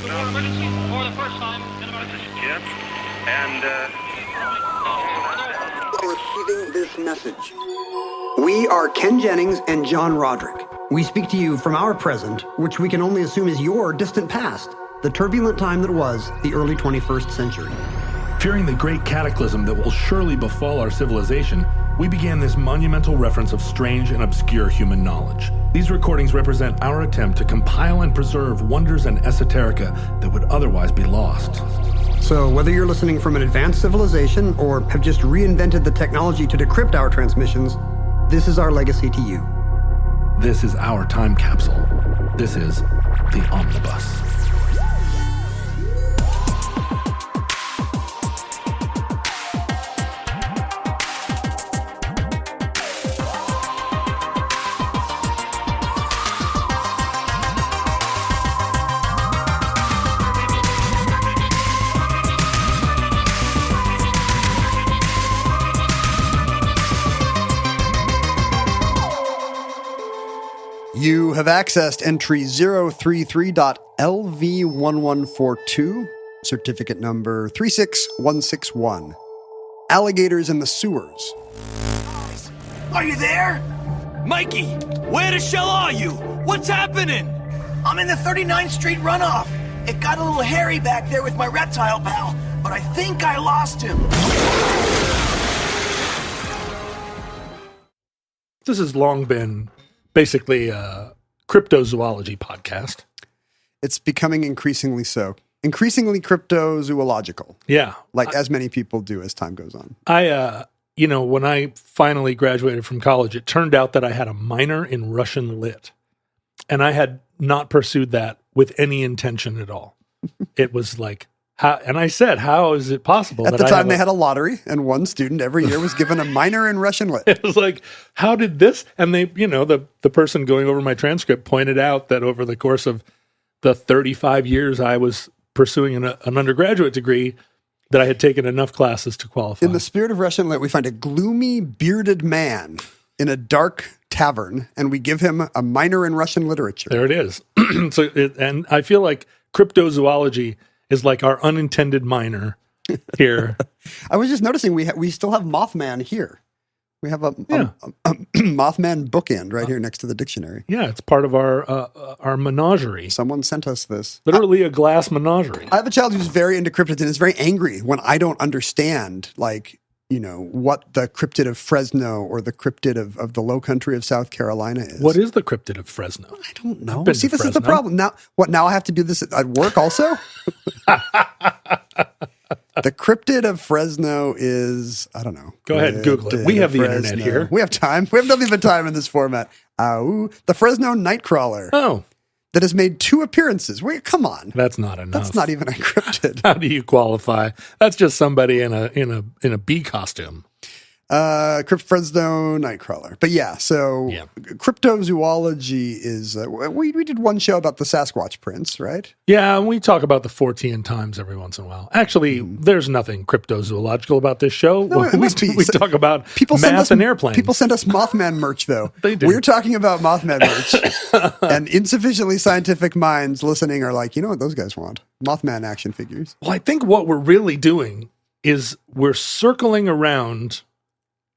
emergency for the first time in about This is Jim, and Receiving this message. We are Ken Jennings and John Roderick. We speak to you from our present, which we can only assume is your distant past, the turbulent time that was the early 21st century. Fearing the great cataclysm that will surely befall our civilization, we began this monumental reference of strange and obscure human knowledge. These recordings represent our attempt to compile and preserve wonders and esoterica that would otherwise be lost. So whether you're listening from an advanced civilization or have just reinvented the technology to decrypt our transmissions, this is our legacy to you. This is our time capsule. This is the Omnibus. You have accessed entry 033.LV1142, certificate number 36161. Alligators in the sewers. Are you there? Mikey, where the shell are you? What's happening? I'm in the 39th Street runoff. It got a little hairy back there with my reptile pal, but I think I lost him. This has long been basically a cryptozoology podcast. It's becoming increasingly so. Increasingly cryptozoological. Yeah. Like as many people do as time goes on. When I finally graduated from college, it turned out that I had a minor in Russian lit. And I had not pursued that with any intention at all. It was like, how is it possible? At the time, they had a lottery, and one student every year was given a minor in Russian lit. It was like, how did this? And they, the person going over my transcript pointed out that over the course of the 35 years I was pursuing an undergraduate degree, that I had taken enough classes to qualify. In the spirit of Russian lit, we find a gloomy, bearded man in a dark tavern, and we give him a minor in Russian literature. There it is. And I feel like cryptozoology is like our unintended minor here. I was just noticing we still have Mothman here. We have a Mothman bookend right here next to the dictionary. Yeah, it's part of our menagerie. Someone sent us this. Literally a glass menagerie. I have a child who's very into cryptids and is very angry when I don't understand, what the cryptid of Fresno or the cryptid of the low country of South Carolina is. What is the cryptid of Fresno? I don't know. I've been See, to this is the Fresno. problem. Now I have to do this at work also? The cryptid of Fresno is, I don't know. Go ahead, Google it. We have the internet here. We have time. We have nothing but time in this format. The Fresno Nightcrawler. Oh. That has made 2 appearances. Wait, come on. That's not enough. That's not even a cryptid. How do you qualify? That's just somebody in a bee costume. Fresno Nightcrawler. But cryptozoology is, we did one show about the Sasquatch prints, right? Yeah, and we talk about the 14 times every once in a while. Actually, there's nothing cryptozoological about this show. No, it must be. We talk about People math and airplanes. People send us Mothman merch, though. They do. We're talking about Mothman merch. And insufficiently scientific minds listening are like, you know what those guys want? Mothman action figures. Well, I think what we're really doing is we're circling around,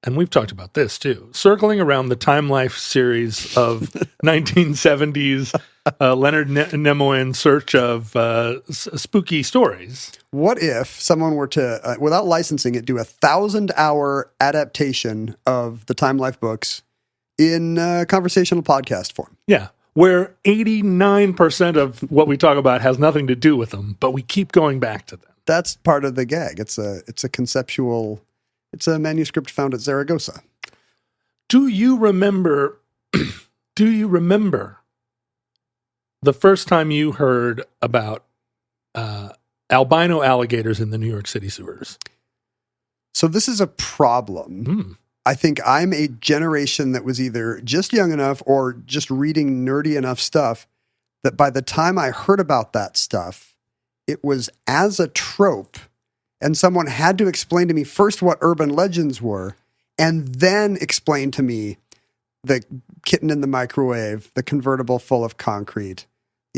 and we've talked about this too, circling around the Time Life series of 1970s Leonard Nimoy in search of spooky stories. What if someone were to, without licensing it, do 1,000-hour adaptation of the Time Life books in conversational podcast form? Yeah, where 89% of what we talk about has nothing to do with them, but we keep going back to them. That's part of the gag. It's a conceptual... It's a manuscript found at Zaragoza. Do you remember the first time you heard about albino alligators in the New York City sewers? So this is a problem. I think I'm a generation that was either just young enough or just reading nerdy enough stuff that by the time I heard about that stuff, it was as a trope. And someone had to explain to me first what urban legends were, and then explain to me the kitten in the microwave, the convertible full of concrete,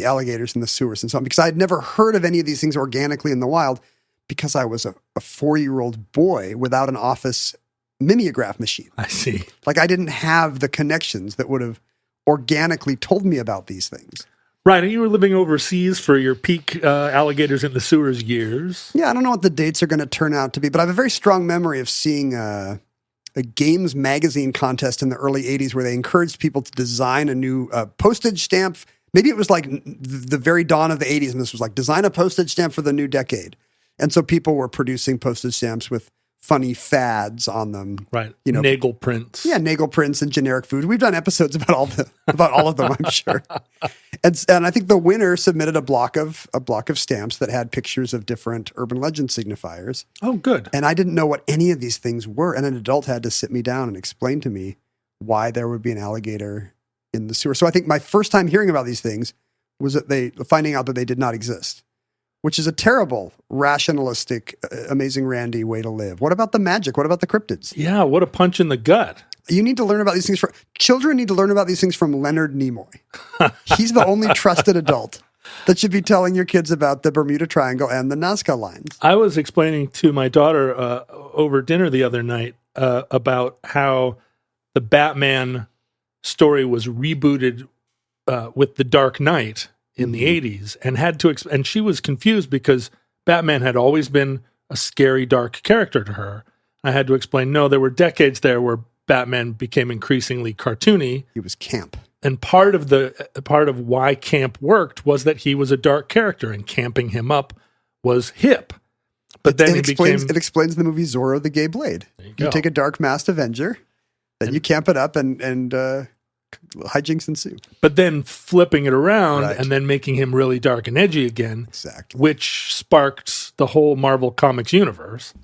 the alligators in the sewers and so on, because I'd never heard of any of these things organically in the wild because I was a 4-year-old boy without an office mimeograph machine. I see. Like I didn't have the connections that would have organically told me about these things. Right, and you were living overseas for your peak alligators in the sewers years. Yeah, I don't know what the dates are going to turn out to be, but I have a very strong memory of seeing a games magazine contest in the early 80s where they encouraged people to design a new postage stamp. Maybe it was like the very dawn of the 80s, and this was like, design a postage stamp for the new decade. And so people were producing postage stamps with funny fads on them. Right. Nagel prints. Yeah, Nagel prints and generic food. We've done episodes about all of them, I'm sure. And I think the winner submitted a block of stamps that had pictures of different urban legend signifiers. Oh, good. And I didn't know what any of these things were. And an adult had to sit me down and explain to me why there would be an alligator in the sewer. So I think my first time hearing about these things was finding out that they did not exist, which is a terrible, rationalistic, Amazing Randy way to live. What about the magic? What about the cryptids? Yeah, what a punch in the gut. You need to learn about these things children need to learn about these things from Leonard Nimoy. He's the only trusted adult that should be telling your kids about the Bermuda Triangle and the Nazca lines. I was explaining to my daughter over dinner the other night about how the Batman story was rebooted with The Dark Knight in the 80s and and she was confused because Batman had always been a scary, dark character to her. I had to explain, no, there were decades there where Batman became increasingly cartoony. He was camp. And part of why camp worked was that he was a dark character and camping him up was hip. But then it explains the movie Zorro the Gay Blade. You take a dark masked Avenger, then you camp it up and hijinks ensue. But then flipping it around and then making him really dark and edgy again, exactly, which sparked the whole Marvel Comics universe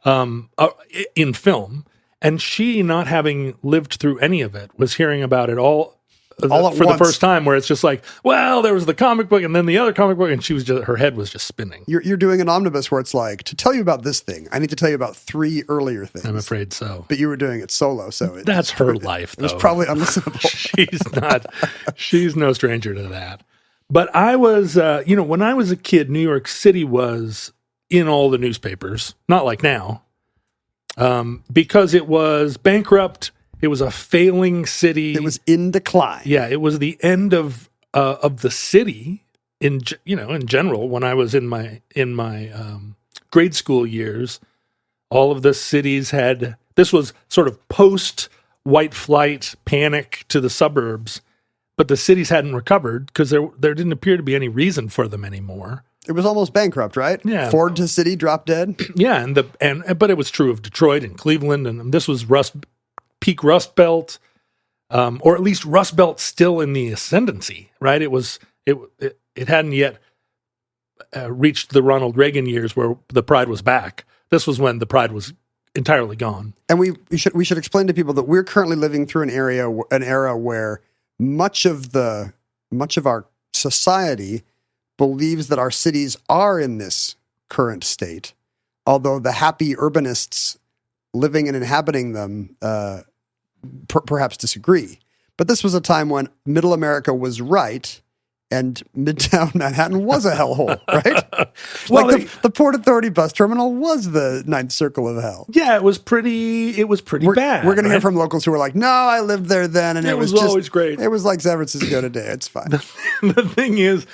in film. And she, not having lived through any of it, was hearing about it all for the first time, where it's just like, well, there was the comic book and then the other comic book, and her head was just spinning. You're doing an omnibus where it's like, to tell you about this thing, I need to tell you about 3 earlier things. I'm afraid so. But you were doing it solo, so that's her life, though. It was probably unlistenable. She's no stranger to that. But I was, when I was a kid, New York City was in all the newspapers, not like now. Because it was bankrupt, it was a failing city. It was in decline. Yeah, it was the end of the city in general. When I was in my grade school years, all of the cities this was sort of post white flight panic to the suburbs, but the cities hadn't recovered because there didn't appear to be any reason for them anymore. It was almost bankrupt, right? Yeah. Ford to city, drop dead. Yeah, but it was true of Detroit and Cleveland, and this was peak Rust Belt, or at least Rust Belt still in the ascendancy, right? It hadn't yet reached the Ronald Reagan years where the pride was back. This was when the pride was entirely gone. And we should explain to people that we're currently living through an era where much of our society believes that our cities are in this current state, although the happy urbanists living and inhabiting them perhaps disagree. But this was a time when Middle America was right and Midtown Manhattan was a hellhole, right? Well, the Port Authority bus terminal was the ninth circle of hell. Yeah, it was pretty bad. We're going to hear from locals who are like, no, I lived there then, and it was always great. It was like San Francisco today. It's fine. The thing is,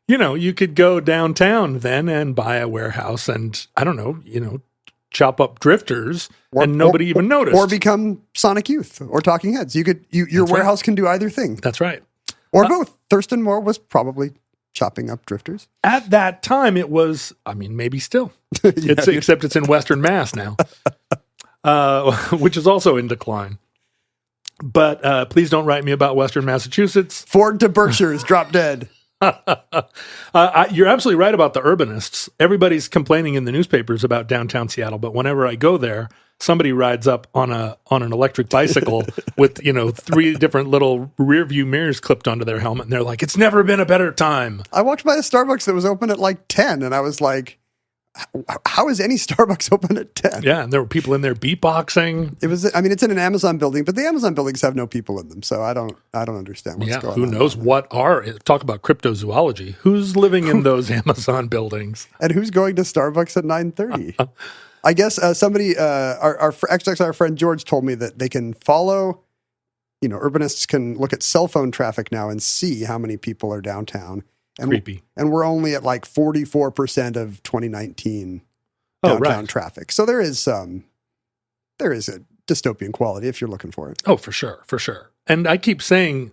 you could go downtown then and buy a warehouse and, I don't know, chop up drifters and nobody even noticed. Or become Sonic Youth or Talking Heads. Your warehouse can do either thing. That's right. Or both. Thurston Moore was probably chopping up drifters. At that time, it was, maybe still. Except it's in Western Mass now, which is also in decline. But please don't write me about Western Massachusetts. Ford to Berkshire's drop dead. You're absolutely right about the urbanists. Everybody's complaining in the newspapers about downtown Seattle, but whenever I go there, somebody rides up on an electric bicycle with 3 different little rear view mirrors clipped onto their helmet, and they're like, "It's never been a better time." I walked by a Starbucks that was open at like 10, and I was like, how is any Starbucks open at 10? Yeah, and there were people in there beatboxing. It's in an Amazon building, but the Amazon buildings have no people in them, so I don't understand what's going on. Who knows talk about cryptozoology. Who's living in those Amazon buildings? And who's going to Starbucks at 9:30? I guess somebody, our friend George told me that they can follow, urbanists can look at cell phone traffic now and see how many people are downtown. And Creepy. And we're only at like 44% of 2019 downtown traffic. So there is a dystopian quality if you're looking for it. Oh, for sure. And I keep saying,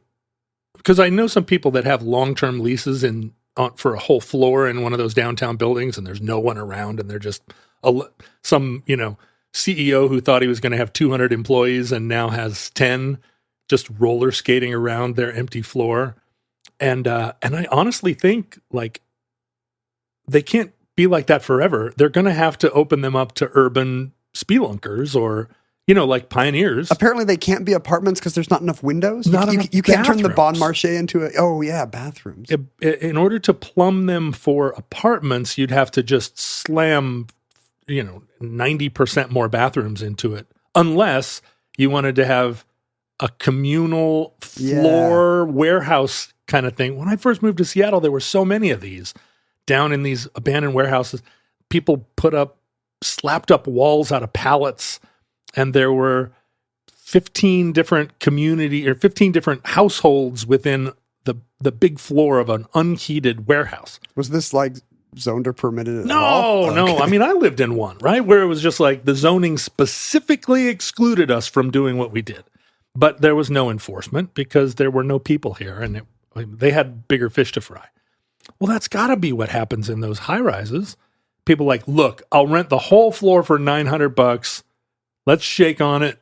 because I know some people that have long-term leases for a whole floor in one of those downtown buildings, and there's no one around, and they're just some CEO who thought he was going to have 200 employees and now has 10 just roller skating around their empty floor. And I honestly think like they can't be like that forever. They're going to have to open them up to urban spelunkers or, like pioneers. Apparently they can't be apartments because there's not enough windows. You can't turn the Bon Marché into bathrooms. In order to plumb them for apartments, you'd have to just slam, 90% more bathrooms into it. Unless you wanted to have a communal floor warehouse kind of thing. When I first moved to Seattle, there were so many of these down in these abandoned warehouses. People slapped up walls out of pallets, and there were 15 different 15 different households within the big floor of an unheated warehouse. Was this like zoned or permitted at all? No. I mean, I lived in one, right? Where it was just like the zoning specifically excluded us from doing what we did. But there was no enforcement because there were no people here, and they had bigger fish to fry. Well, that's got to be what happens in those high rises. People like, look, I'll rent the whole floor for $900. Let's shake on it.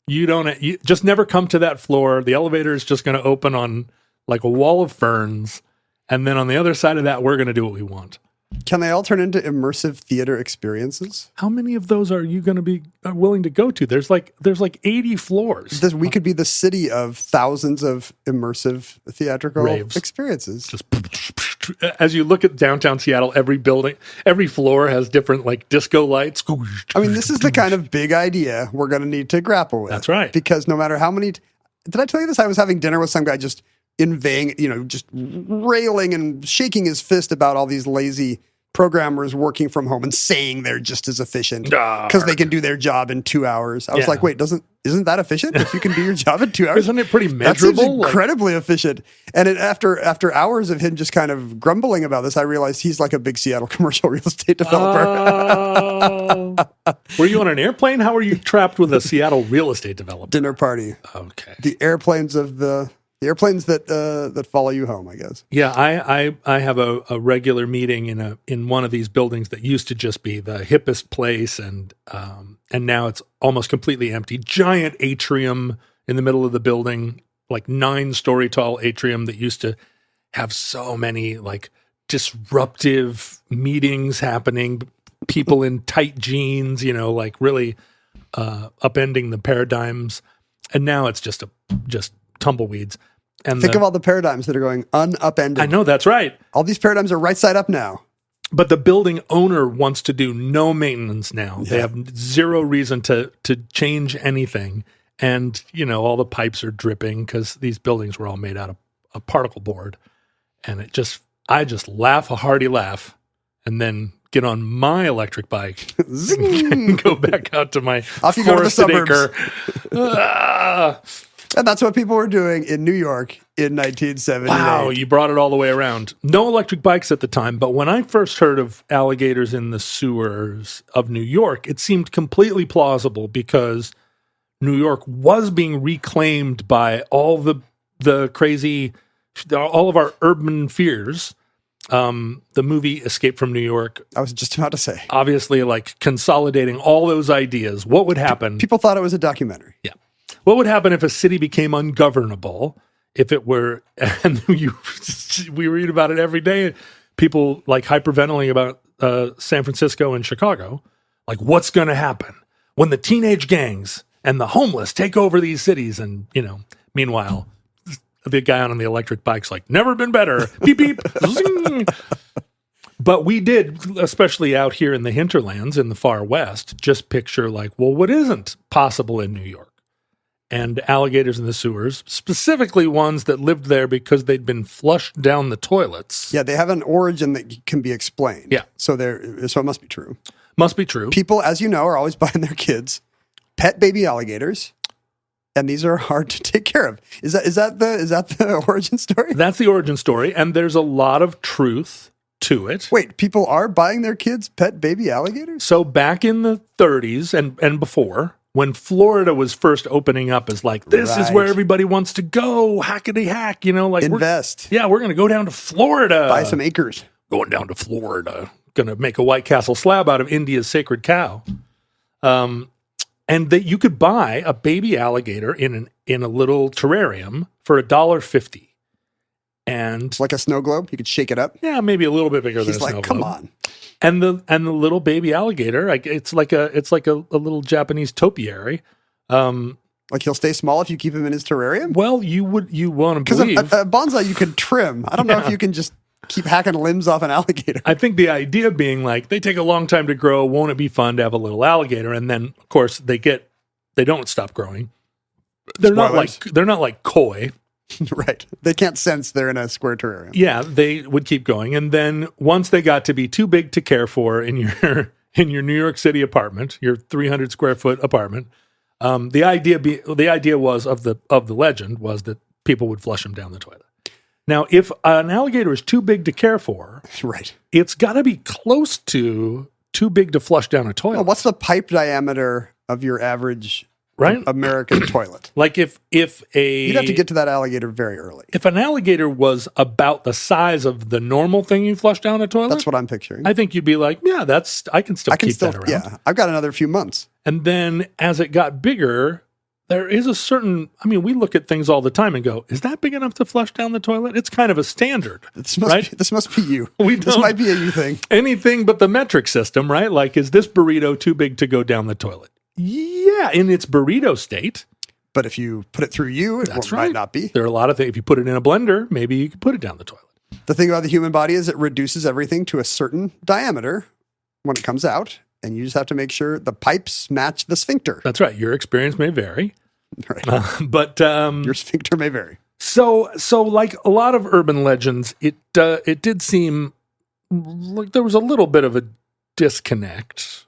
You just never come to that floor. The elevator is just going to open on like a wall of ferns. And then on the other side of that, we're going to do what we want. Can they all turn into immersive theater experiences? How many of those are you going to be willing to go to? There's like 80 floors. We could be the city of thousands of immersive theatrical raves. Experiences. Just as you look at downtown Seattle, every floor has different like disco lights. I mean, this is the kind of big idea we're going to need to grapple with. That's right. Because no matter how many, did I tell you this? I was having dinner with some guy just inveighing, just railing and shaking his fist about all these lazy programmers working from home and saying they're just as efficient because they can do their job in 2 hours. I was like, wait, isn't that efficient? If you can do your job in 2 hours, isn't it pretty measurable? That's incredibly efficient. And after hours of him just kind of grumbling about this, I realized he's like a big Seattle commercial real estate developer. Were you on an airplane? How were you trapped with a Seattle real estate developer? Dinner party. Okay. The airplanes that follow you home, I guess. Yeah, I have a regular meeting in one of these buildings that used to just be the hippest place, and now it's almost completely empty. Giant atrium in the middle of the building, like 9-story tall atrium that used to have so many like disruptive meetings happening, people in tight jeans, like really upending the paradigms, and now it's just tumbleweeds. And think of all the paradigms that are going unupended. I know, that's right. All these paradigms are right side up now. But the building owner wants to do no maintenance now. Yeah. They have zero reason to change anything. And, all the pipes are dripping because these buildings were all made out of a particle board. And I just laugh a hearty laugh and then get on my electric bike and go back out to my forested acre. And that's what people were doing in New York in 1978. Wow, you brought it all the way around. No electric bikes at the time, but when I first heard of alligators in the sewers of New York, it seemed completely plausible because New York was being reclaimed by all of our urban fears. The movie Escape from New York. I was just about to say. Obviously, like consolidating all those ideas. What would happen? People thought it was a documentary. Yeah. What would happen if a city became ungovernable? If it were, and we read about it every day, people like hyperventilating about San Francisco and Chicago. Like, what's going to happen when the teenage gangs and the homeless take over these cities? And, meanwhile, the guy on the electric bike's like, never been better. Beep, beep. Zing. But we did, especially out here in the hinterlands in the far west, just picture like, well, what isn't possible in New York? And alligators in the sewers, specifically ones that lived there because they'd been flushed down the toilets. Yeah, they have an origin that can be explained. Yeah. So it must be true. Must be true. People, as you know, are always buying their kids pet baby alligators, and these are hard to take care of. Is that the origin story? That's the origin story, and there's a lot of truth to it. Wait, people are buying their kids pet baby alligators? So back in the 30s and before, when Florida was first opening up as like, this is where everybody wants to go, hackety hack, like invest. We're going to go down to Florida. Buy some acres. Going down to Florida. Going to make a White Castle slab out of India's sacred cow. And that you could buy a baby alligator in a little terrarium for $1.50. And like a snow globe, you could shake it up. Yeah, maybe a little bit bigger than a snow globe. Come on. And the little baby alligator, it's like a little Japanese topiary. Like he'll stay small if you keep him in his terrarium? Well, you want to believe. Because a bonsai you can trim. I don't know if you can just keep hacking limbs off an alligator. I think the idea being like, they take a long time to grow. Won't it be fun to have a little alligator? And then, of course, they don't stop growing. They're not like koi. Right. They can't sense they're in a square terrarium. Yeah, they would keep going. And then once they got to be too big to care for in your New York City apartment, your 300 square foot apartment, the idea was of the legend was that people would flush them down the toilet. Now, if an alligator is too big to care for, right, it's got to be close to too big to flush down a toilet. Well, what's the pipe diameter of your average American toilet? Like if you'd have to get to that alligator very early. If an alligator was about the size of the normal thing you flush down a toilet, that's what I'm picturing. I think you'd be like, yeah, I can still keep that around. Yeah, I've got another few months. And then as it got bigger, there is a certain, we look at things all the time and go, is that big enough to flush down the toilet? It's kind of a standard. This must be you. This might be a you thing. Anything but the metric system, right? Like, is this burrito too big to go down the toilet? Yeah, in its burrito state. But if you put it through you, it might not be. There are a lot of things. If you put it in a blender, maybe you could put it down the toilet. The thing about the human body is it reduces everything to a certain diameter when it comes out. And you just have to make sure the pipes match the sphincter. That's right. Your experience may vary. Right. But your sphincter may vary. So like a lot of urban legends, it did seem like there was a little bit of a disconnect.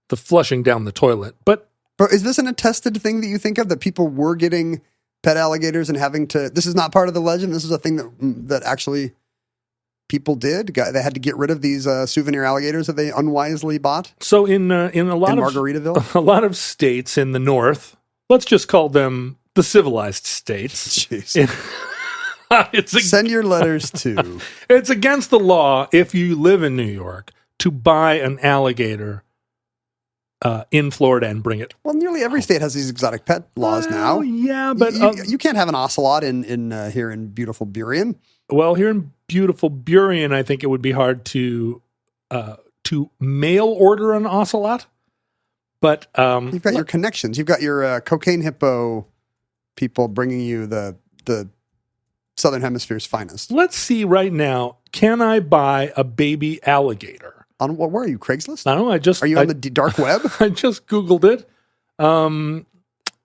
The flushing down the toilet. But is this an attested thing that you think of, that people were getting pet alligators and having to, this is not part of the legend, this is a thing that actually people did? They had to get rid of these souvenir alligators that they unwisely bought? So in a lot of Margaritaville? A lot of states in the North, let's just call them the civilized states. Jeez. Send your letters to. It's against the law if you live in New York to buy an alligator in Florida and bring it. Well, nearly every state has these exotic pet laws now. Yeah, but you can't have an ocelot in here in beautiful Burien. Well, here in beautiful Burien, I think it would be hard to mail order an ocelot. But you've got your connections. You've got your cocaine hippo people bringing you the Southern Hemisphere's finest. Let's see right now. Can I buy a baby alligator? On what? Where are you? Craigslist? I don't know. Are you on the dark web? I just Googled it.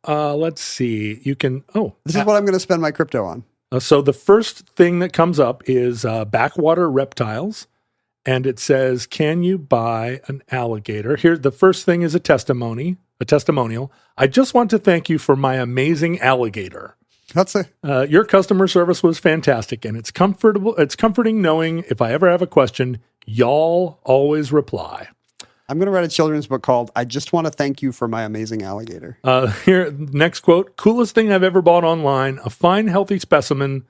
Let's see. You can. This is what I'm going to spend my crypto on. So the first thing that comes up is backwater reptiles, and it says, "Can you buy an alligator?" Here, the first thing is a testimonial. I just want to thank you for my amazing alligator. That's it. Your customer service was fantastic, and it's comforting knowing if I ever have a question, y'all always reply. I'm going to write a children's book called "I Just Want to Thank You for My Amazing Alligator." Here, next quote: "Coolest thing I've ever bought online. A fine, healthy specimen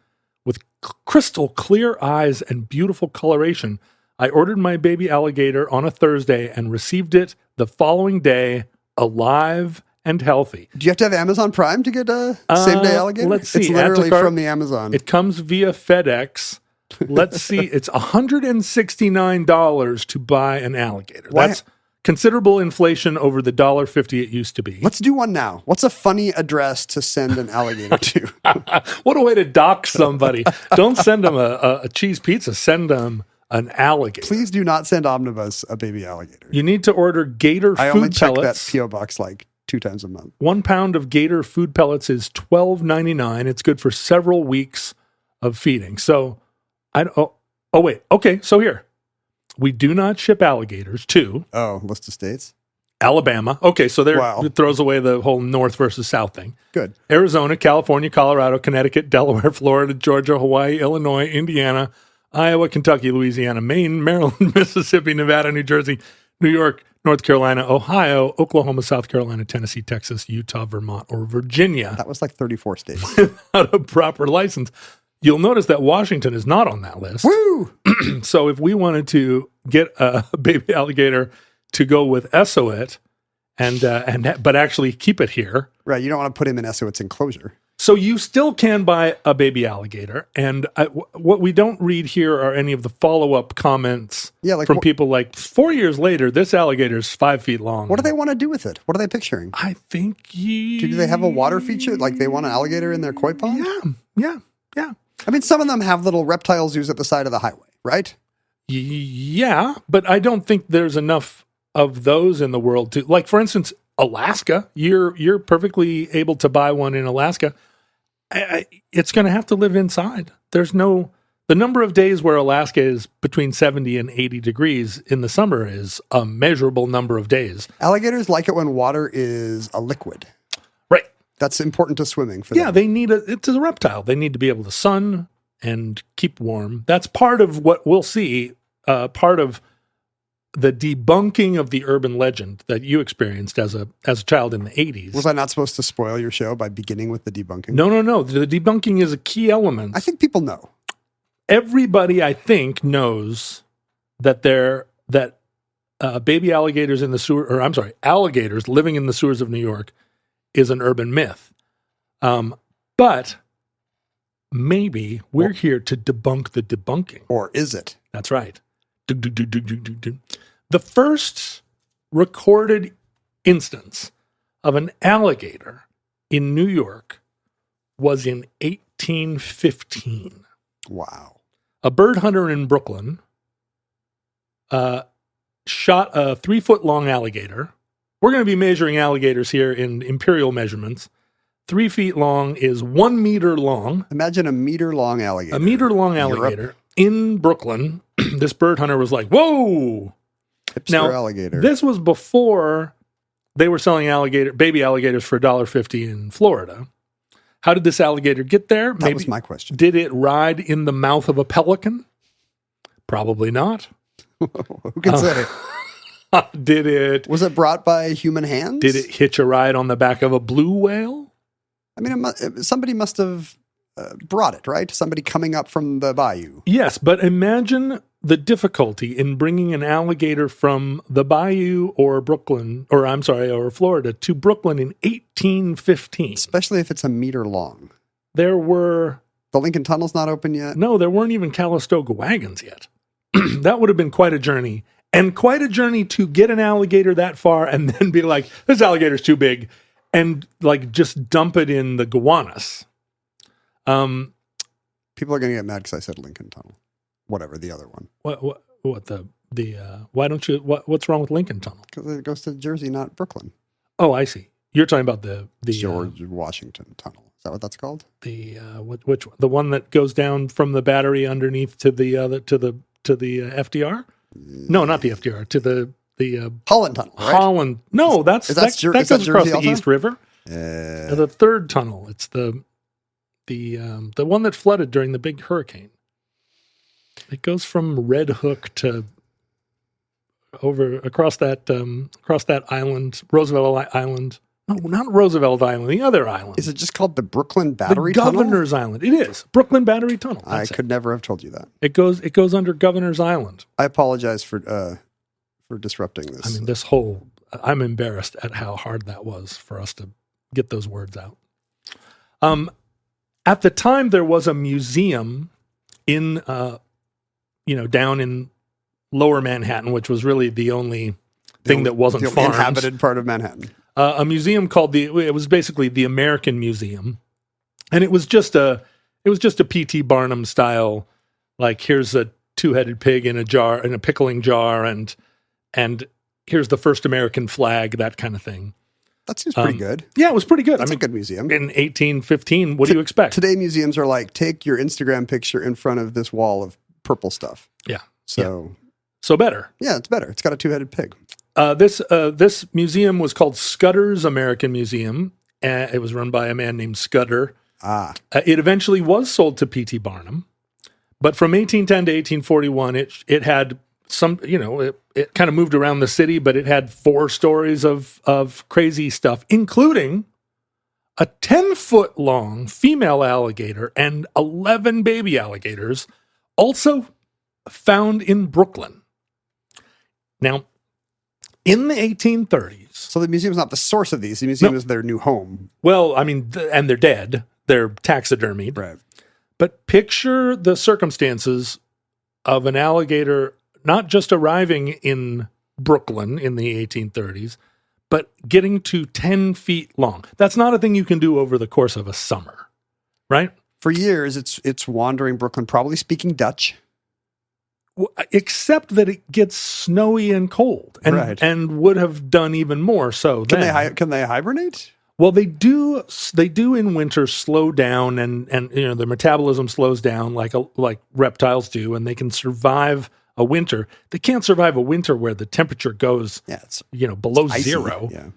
with crystal clear eyes and beautiful coloration. I ordered my baby alligator on a Thursday and received it the following day, alive and healthy." Do you have to have Amazon Prime to get a same-day alligator? Let's see. It's literally from the Amazon. It comes via FedEx. Let's see. It's $169 to buy an alligator. Why? That's considerable inflation over the $1.50 it used to be. Let's do one now. What's a funny address to send an alligator to? What a way to dock somebody. Don't send them a cheese pizza. Send them an alligator. Please do not send Omnibus a baby alligator. You need to order gator I only food check that pellets. P.O. box like 2 times a month. 1 pound of gator food pellets is $12.99. It's good for several weeks of feeding. So, wait. Okay, so here. We do not ship alligators to List of states. Alabama. Okay, so there Wow. it throws away the whole north versus south thing. Good. Arizona, California, Colorado, Connecticut, Delaware, Florida, Georgia, Hawaii, Illinois, Indiana, Iowa, Kentucky, Louisiana, Maine, Maryland, Mississippi, Nevada, New Jersey, New York, North Carolina, Ohio, Oklahoma, South Carolina, Tennessee, Texas, Utah, Vermont, or Virginia That was like 34 states. without a proper license. You'll notice that Washington is not on that list. Woo! So if we wanted to get a baby alligator to go with Essoit but actually keep it here. Right. You don't want to put him in Essoit's enclosure. So you still can buy a baby alligator. And what we don't read here are any of the follow-up comments from people like 4 years later, this alligator is 5 feet long. What do they want to do with it? What are they picturing? I think Do they have a water feature? Like they want an alligator in their koi pond? Yeah. I mean, some of them have little reptile zoos at the side of the highway, right? Yeah, but I don't think there's enough of those in the world to, like, for instance, Alaska. You're perfectly able to buy one in Alaska. It's going to have to live inside. The number of days where Alaska is between 70 and 80 degrees in the summer is a measurable number of days. Alligators like it when water is a liquid. Right. That's important to swimming for them. Yeah, it's a reptile. They need to be able to sun and keep warm. That's part of what we'll see, part of the debunking of the urban legend that you experienced as a child in the 80s. Was I not supposed to spoil your show by beginning with the debunking? No. The debunking is a key element. I think people know. Everybody, I think, knows that baby alligators in the sewer, or I'm sorry, alligators living in the sewers of New York is an urban myth. But maybe we're here to debunk the debunking. Or is it? That's right. The first recorded instance of an alligator in New York was in 1815. Wow. A bird hunter in Brooklyn shot a 3-foot-long alligator. We're going to be measuring alligators here in imperial measurements. 3 feet long is 1 meter long. Imagine a meter-long alligator. A meter-long alligator in Brooklyn. This bird hunter was like, whoa! Hipster alligator. This was before they were selling baby alligators for $1.50 in Florida. How did this alligator get there? That was my question. Did it ride in the mouth of a pelican? Probably not. Who can say? Did it? Was it brought by human hands? Did it hitch a ride on the back of a blue whale? I mean, somebody must have brought it, right? Somebody coming up from the bayou. Yes, but imagine the difficulty in bringing an alligator from the bayou or Florida to Brooklyn in 1815. Especially if it's a meter long. The Lincoln Tunnel's not open yet? No, there weren't even Calistoga wagons yet. That would have been quite a journey. And quite a journey to get an alligator that far and then be like, this alligator's too big. And like just dump it in the Gowanus. People are going to get mad because I said Lincoln Tunnel. Whatever, the other one. What's wrong with Lincoln Tunnel? Because it goes to Jersey, not Brooklyn. Oh, I see. You're talking about the George Washington Tunnel. Is that what that's called? The one that goes down from the Battery underneath to the FDR? No, not the FDR. To the Holland Tunnel. Right? Holland. No, that goes across the East River. The third tunnel. It's the one that flooded during the big hurricane. It goes from Red Hook to across that island, Roosevelt Island. No, not Roosevelt Island, the other island. Is it just called the Brooklyn Battery Tunnel? The Governor's Island. It is. Brooklyn Battery Tunnel. I could never have told you that. It goes under Governor's Island. I apologize for disrupting this. I mean, I'm embarrassed at how hard that was for us to get those words out. At the time, there was a museum in, down in Lower Manhattan, which was really the only thing that wasn't the farmed. Inhabited part of Manhattan. A museum called it was basically the American Museum, and it was just a P.T. Barnum style, like here's a two-headed pig in a jar, in a pickling jar, and here's the first American flag, that kind of thing. That seems pretty good. Yeah, it was pretty good. That's a good museum. In 1815, what do you expect? Today, museums are like, take your Instagram picture in front of this wall of purple stuff. Yeah. So better. Yeah, it's better. It's got a two-headed pig. This museum was called Scudder's American Museum. It was run by a man named Scudder. It eventually was sold to P.T. Barnum. But from 1810 to 1841, it had some, it kind of moved around the city, but it had 4 stories of crazy stuff, including a 10-foot long female alligator and 11 baby alligators, also found in Brooklyn. Now, in the 1830s. So the museum's not the source of these. The museum is their new home. Well, I mean, and they're dead. They're taxidermied. Right. But picture the circumstances of an alligator not just arriving in Brooklyn in the 1830s, but getting to 10 feet long. That's not a thing you can do over the course of a summer, right? For years, it's wandering Brooklyn, probably speaking Dutch. Except that it gets snowy and cold, and would have done even more so. Can they hibernate? Well, they do in winter slow down, and their metabolism slows down like reptiles do, and they can survive a winter. They can't survive a winter where the temperature goes below zero. Yeah.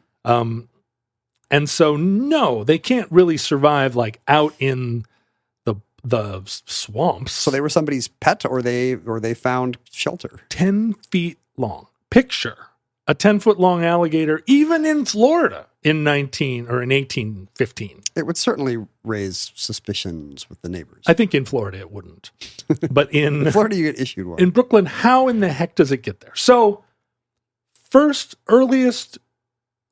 And so no, they can't really survive like out in the swamps. So they were somebody's pet, or they found shelter. 10 feet long. Picture a 10-foot long alligator, even in Florida in 1815. It would certainly raise suspicions with the neighbors. I think in Florida it wouldn't. But in Florida, you get issued one. In Brooklyn, how in the heck does it get there? So, earliest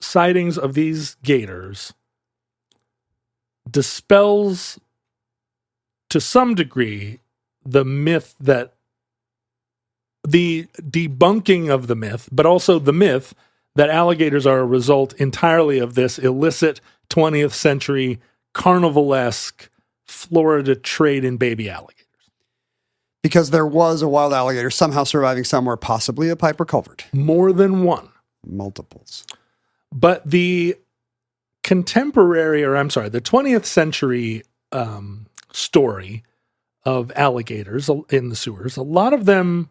sightings of these gators dispels to some degree the myth that the debunking of the myth, but also the myth that alligators are a result entirely of this illicit 20th century carnivalesque Florida trade in baby alligators. Because there was a wild alligator somehow surviving somewhere, possibly a Piper culvert. More than one. Multiples. But the 20th century story of alligators in the sewers, a lot of the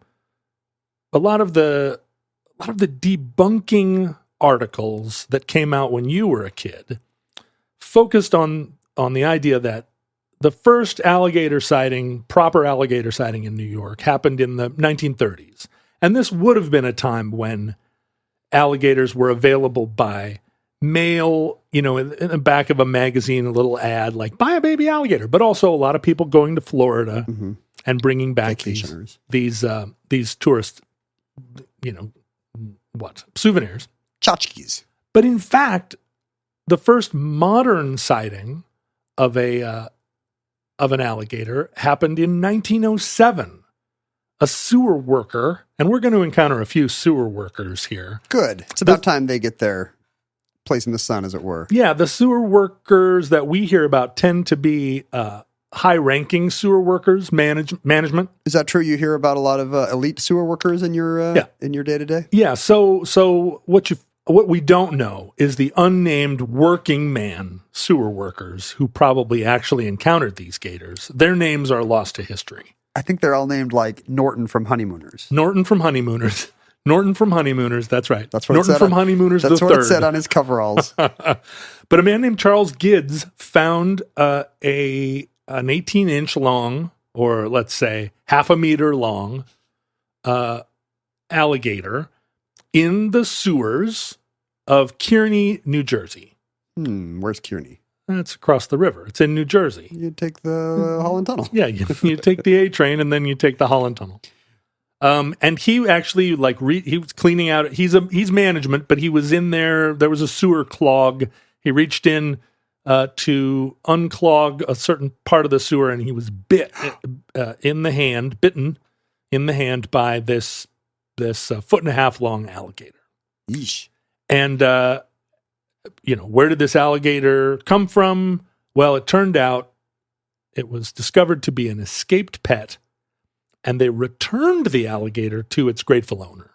debunking articles that came out when you were a kid focused on the idea that the first proper alligator sighting in New York happened in the 1930s. And this would have been a time when alligators were available by mail, in the back of a magazine, a little ad like, buy a baby alligator, but also a lot of people going to Florida and bringing back these tourist, souvenirs. Tchotchkes. But in fact, the first modern sighting of an alligator happened in 1907. A sewer worker, and we're going to encounter a few sewer workers here. Good. It's about time they get their place in the sun, as it were. Yeah, the sewer workers that we hear about tend to be high-ranking sewer workers, management. Is that true? You hear about a lot of elite sewer workers in your day-to-day? Yeah. So what we don't know is the unnamed working man sewer workers who probably actually encountered these gators. Their names are lost to history. I think they're all named like Norton from Honeymooners. Norton from Honeymooners, that's right. That's what Norton it said from Honeymooners That's the what third. it said on his coveralls. But a man named Charles Gids found an 18-inch long, or let's say half a meter long, alligator in the sewers of Kearny, New Jersey. Where's Kearny? It's across the river. It's in New Jersey. You take the Holland Tunnel. Yeah, you take the A train and then you take the Holland Tunnel. And he actually he was cleaning out. He's management, but he was in there. There was a sewer clog. He reached in to unclog a certain part of the sewer, and he was bitten in the hand by this 1.5 foot long alligator. Yeesh. And where did this alligator come from? Well, it turned out it was discovered to be an escaped pet and they returned the alligator to its grateful owner.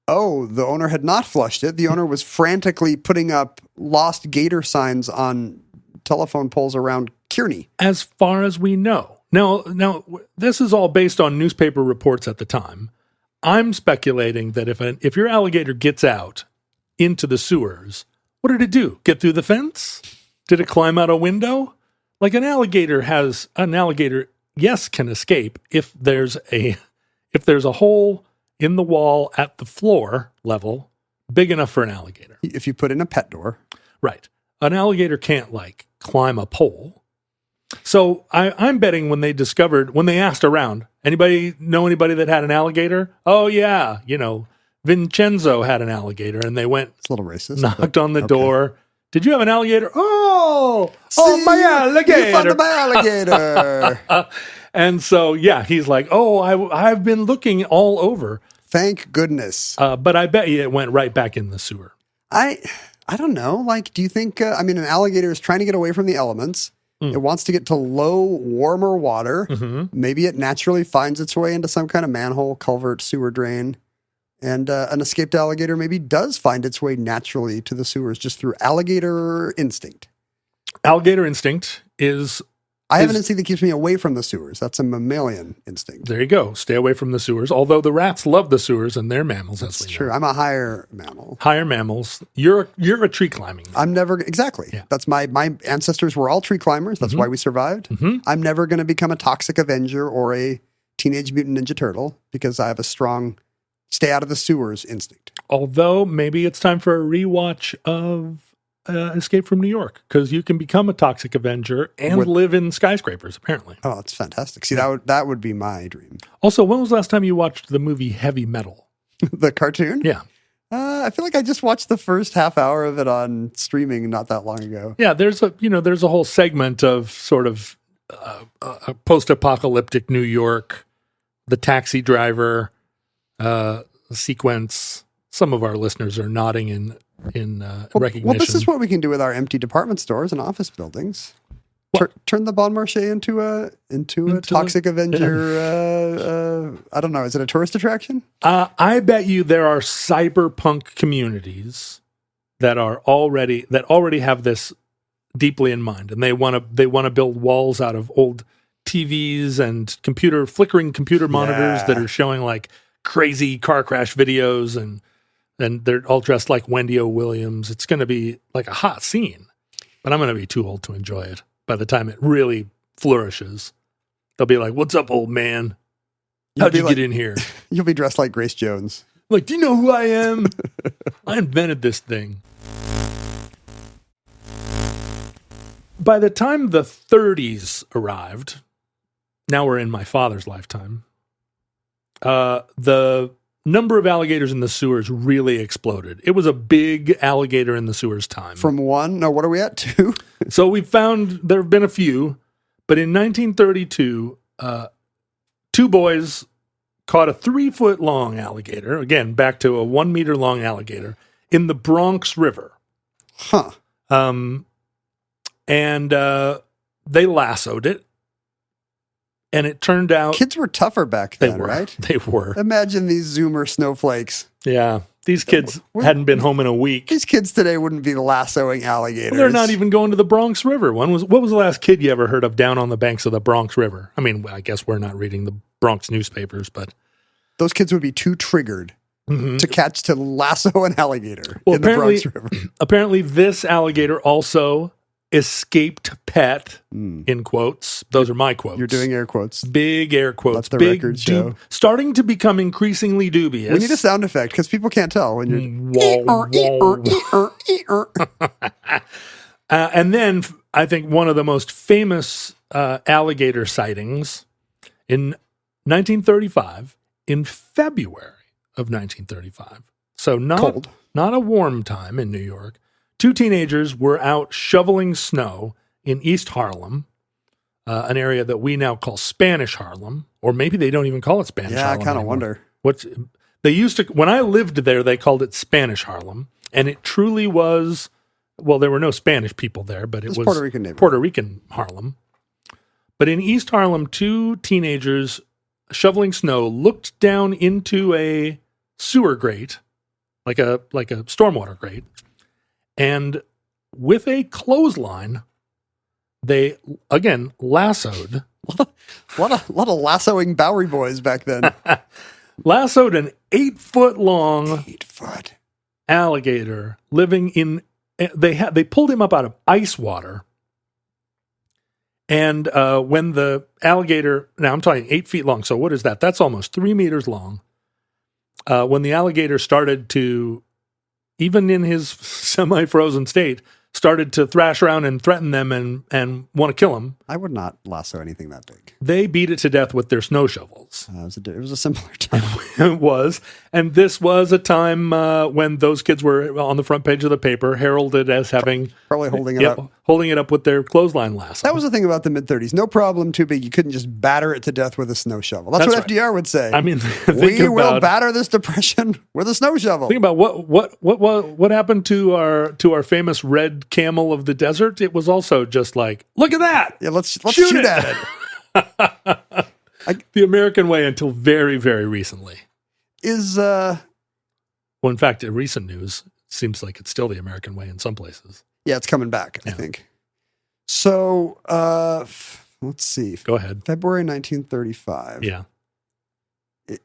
Oh, the owner had not flushed it. The owner was frantically putting up lost gator signs on telephone poles around Kearney. As far as we know. Now, this is all based on newspaper reports at the time. I'm speculating that if your alligator gets out into the sewers, what did it do? Get through the fence? Did it climb out a window? Like an alligator, yes, can escape if there's a hole in the wall at the floor level big enough for an alligator. If you put in a pet door. Right. An alligator can't climb a pole. So I'm betting when they asked around, anybody know anybody that had an alligator? Oh yeah. Vincenzo had an alligator, and they went, it's a little racist, knocked on the door. Did you have an alligator? Oh, my You alligator. found my alligator. And so, yeah, he's like, oh, I've been looking all over. Thank goodness. But I bet you it went right back in the sewer. I don't know. Do you think, an alligator is trying to get away from the elements. It wants to get to low, warmer water. Mm-hmm. Maybe it naturally finds its way into some kind of manhole, culvert, sewer drain. And an escaped alligator maybe does find its way naturally to the sewers just through alligator instinct. Alligator instinct is... I have an instinct that keeps me away from the sewers. That's a mammalian instinct. There you go. Stay away from the sewers. Although the rats love the sewers and they're mammals. That's true. I'm a higher mammal. Higher mammals. You're a tree climbing. I'm never... Exactly. Yeah. That's my ancestors were all tree climbers. That's why we survived. Mm-hmm. I'm never going to become a toxic Avenger or a Teenage Mutant Ninja Turtle because I have a strong stay out of the sewers instinct. Although maybe it's time for a rewatch of Escape from New York, because you can become a toxic Avenger and live in skyscrapers, apparently. Oh, it's fantastic. See, that would be my dream. Also, when was the last time you watched the movie Heavy Metal? The cartoon? Yeah. I feel like I just watched the first half hour of it on streaming not that long ago. Yeah, there's a whole segment of sort of a post-apocalyptic New York, the taxi driver sequence. Some of our listeners are nodding in recognition. Well, this is what we can do with our empty department stores and office buildings. Turn the Bon Marché into a toxic Avenger. I don't know. Is it a tourist attraction? I bet you there are cyberpunk communities that already have this deeply in mind, and they want to build walls out of old TVs and flickering computer monitors that are showing crazy car crash videos, and they're all dressed like Wendy O. Williams. It's going to be like a hot scene, but I'm going to be too old to enjoy it. By the time it really flourishes, they'll be like, "What's up, old man? How'd you get in here?" You'll be dressed like Grace Jones. Like, do you know who I am? I invented this thing. By the time the 30s arrived, now we're in my father's lifetime, the number of alligators in the sewers really exploded. It was a big alligator in the sewers time. From one? No, what are we at? Two? So there have been a few, but in 1932, two boys caught a 3-foot long alligator, again, back to a 1 meter long alligator, in the Bronx River. Huh. And they lassoed it. And it turned out... Kids were tougher back then, right? They were. Imagine these Zoomer snowflakes. Yeah. These kids hadn't been home in a week. These kids today wouldn't be lassoing alligators. They're not even going to the Bronx River. What was the last kid you ever heard of down on the banks of the Bronx River? I mean, I guess we're not reading the Bronx newspapers, but... Those kids would be too triggered to lasso an alligator in the Bronx River. Apparently, this alligator also... escaped pet, in quotes. Those are my quotes. You're doing air quotes. Big air quotes. Let the big record show. Starting to become increasingly dubious. We need a sound effect because people can't tell when you're... And then I think one of the most famous alligator sightings in 1935, in February of 1935. So not a warm time in New York. Two teenagers were out shoveling snow in East Harlem, an area that we now call Spanish Harlem, or maybe they don't even call it Spanish Harlem. Yeah, I kind of wonder. When I lived there, they called it Spanish Harlem, and it truly was, well, there were no Spanish people there, but it was Puerto Rican Harlem. But in East Harlem, two teenagers shoveling snow, looked down into a sewer grate, like a stormwater grate, and with a clothesline, they again lassoed. A lot of lassoing Bowery boys back then. Lassoed an 8-foot-long 8-foot alligator living in. They pulled him up out of ice water, and when the alligator, now I'm talking 8 feet long. So what is that? That's almost 3 meters long. When the alligator started to, even in his semi-frozen state, started to thrash around and threaten them and want to kill him. I would not lasso anything that big. They beat it to death with their snow shovels. It was a simpler time. It was. And this was a time when those kids were on the front page of the paper, heralded as having... Probably holding it up. Holding it up with their clothesline lasso. That was the thing about the mid-30s. No problem too big. You couldn't just batter it to death with a snow shovel. That's what right. FDR would say. I mean, we will batter this depression with a snow shovel. Think about what happened to our famous red camel of the desert. It was also just like, look at that. Yeah, let's shoot at it. The American way until very, very recently. Well, in fact, in recent news, it seems like it's still the American way in some places. Yeah, it's coming back, I think. So, let's see. Go ahead. February 1935. Yeah. I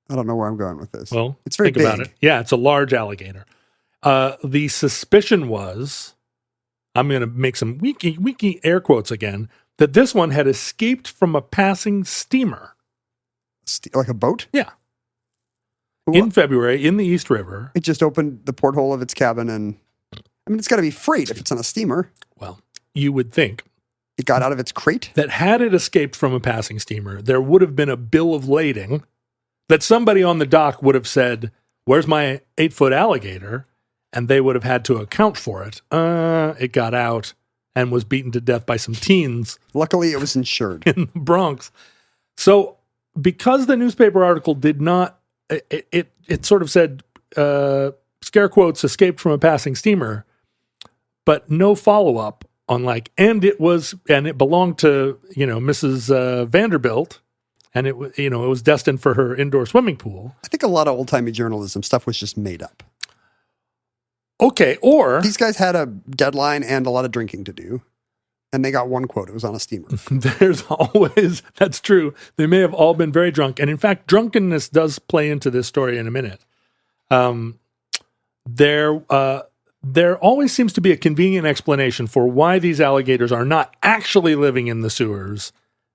don't know where I'm going with this. Well, it's very think big. about it. Yeah, it's a large alligator. The suspicion was, I'm going to make some wiki air quotes again, that this one had escaped from a passing steamer. Like a boat? Yeah. In February, in the East River. It just opened the porthole of its cabin and, I mean, it's got to be freight if it's on a steamer. Well, you would think. It got out of its crate? That had it escaped from a passing steamer, there would have been a bill of lading that somebody on the dock would have said, where's my 8-foot alligator? And they would have had to account for it. It got out and was beaten to death by some teens. Luckily, it was insured. In the Bronx. So because the newspaper article did not, it sort of said, scare quotes, escaped from a passing steamer, but no follow-up on and it belonged to, Mrs. Vanderbilt, and it was destined for her indoor swimming pool. I think a lot of old-timey journalism stuff was just made up. Okay, or... These guys had a deadline and a lot of drinking to do, and they got one quote. It was on a steamer. There's always... That's true. They may have all been very drunk. And in fact, drunkenness does play into this story in a minute. There always seems to be a convenient explanation for why these alligators are not actually living in the sewers.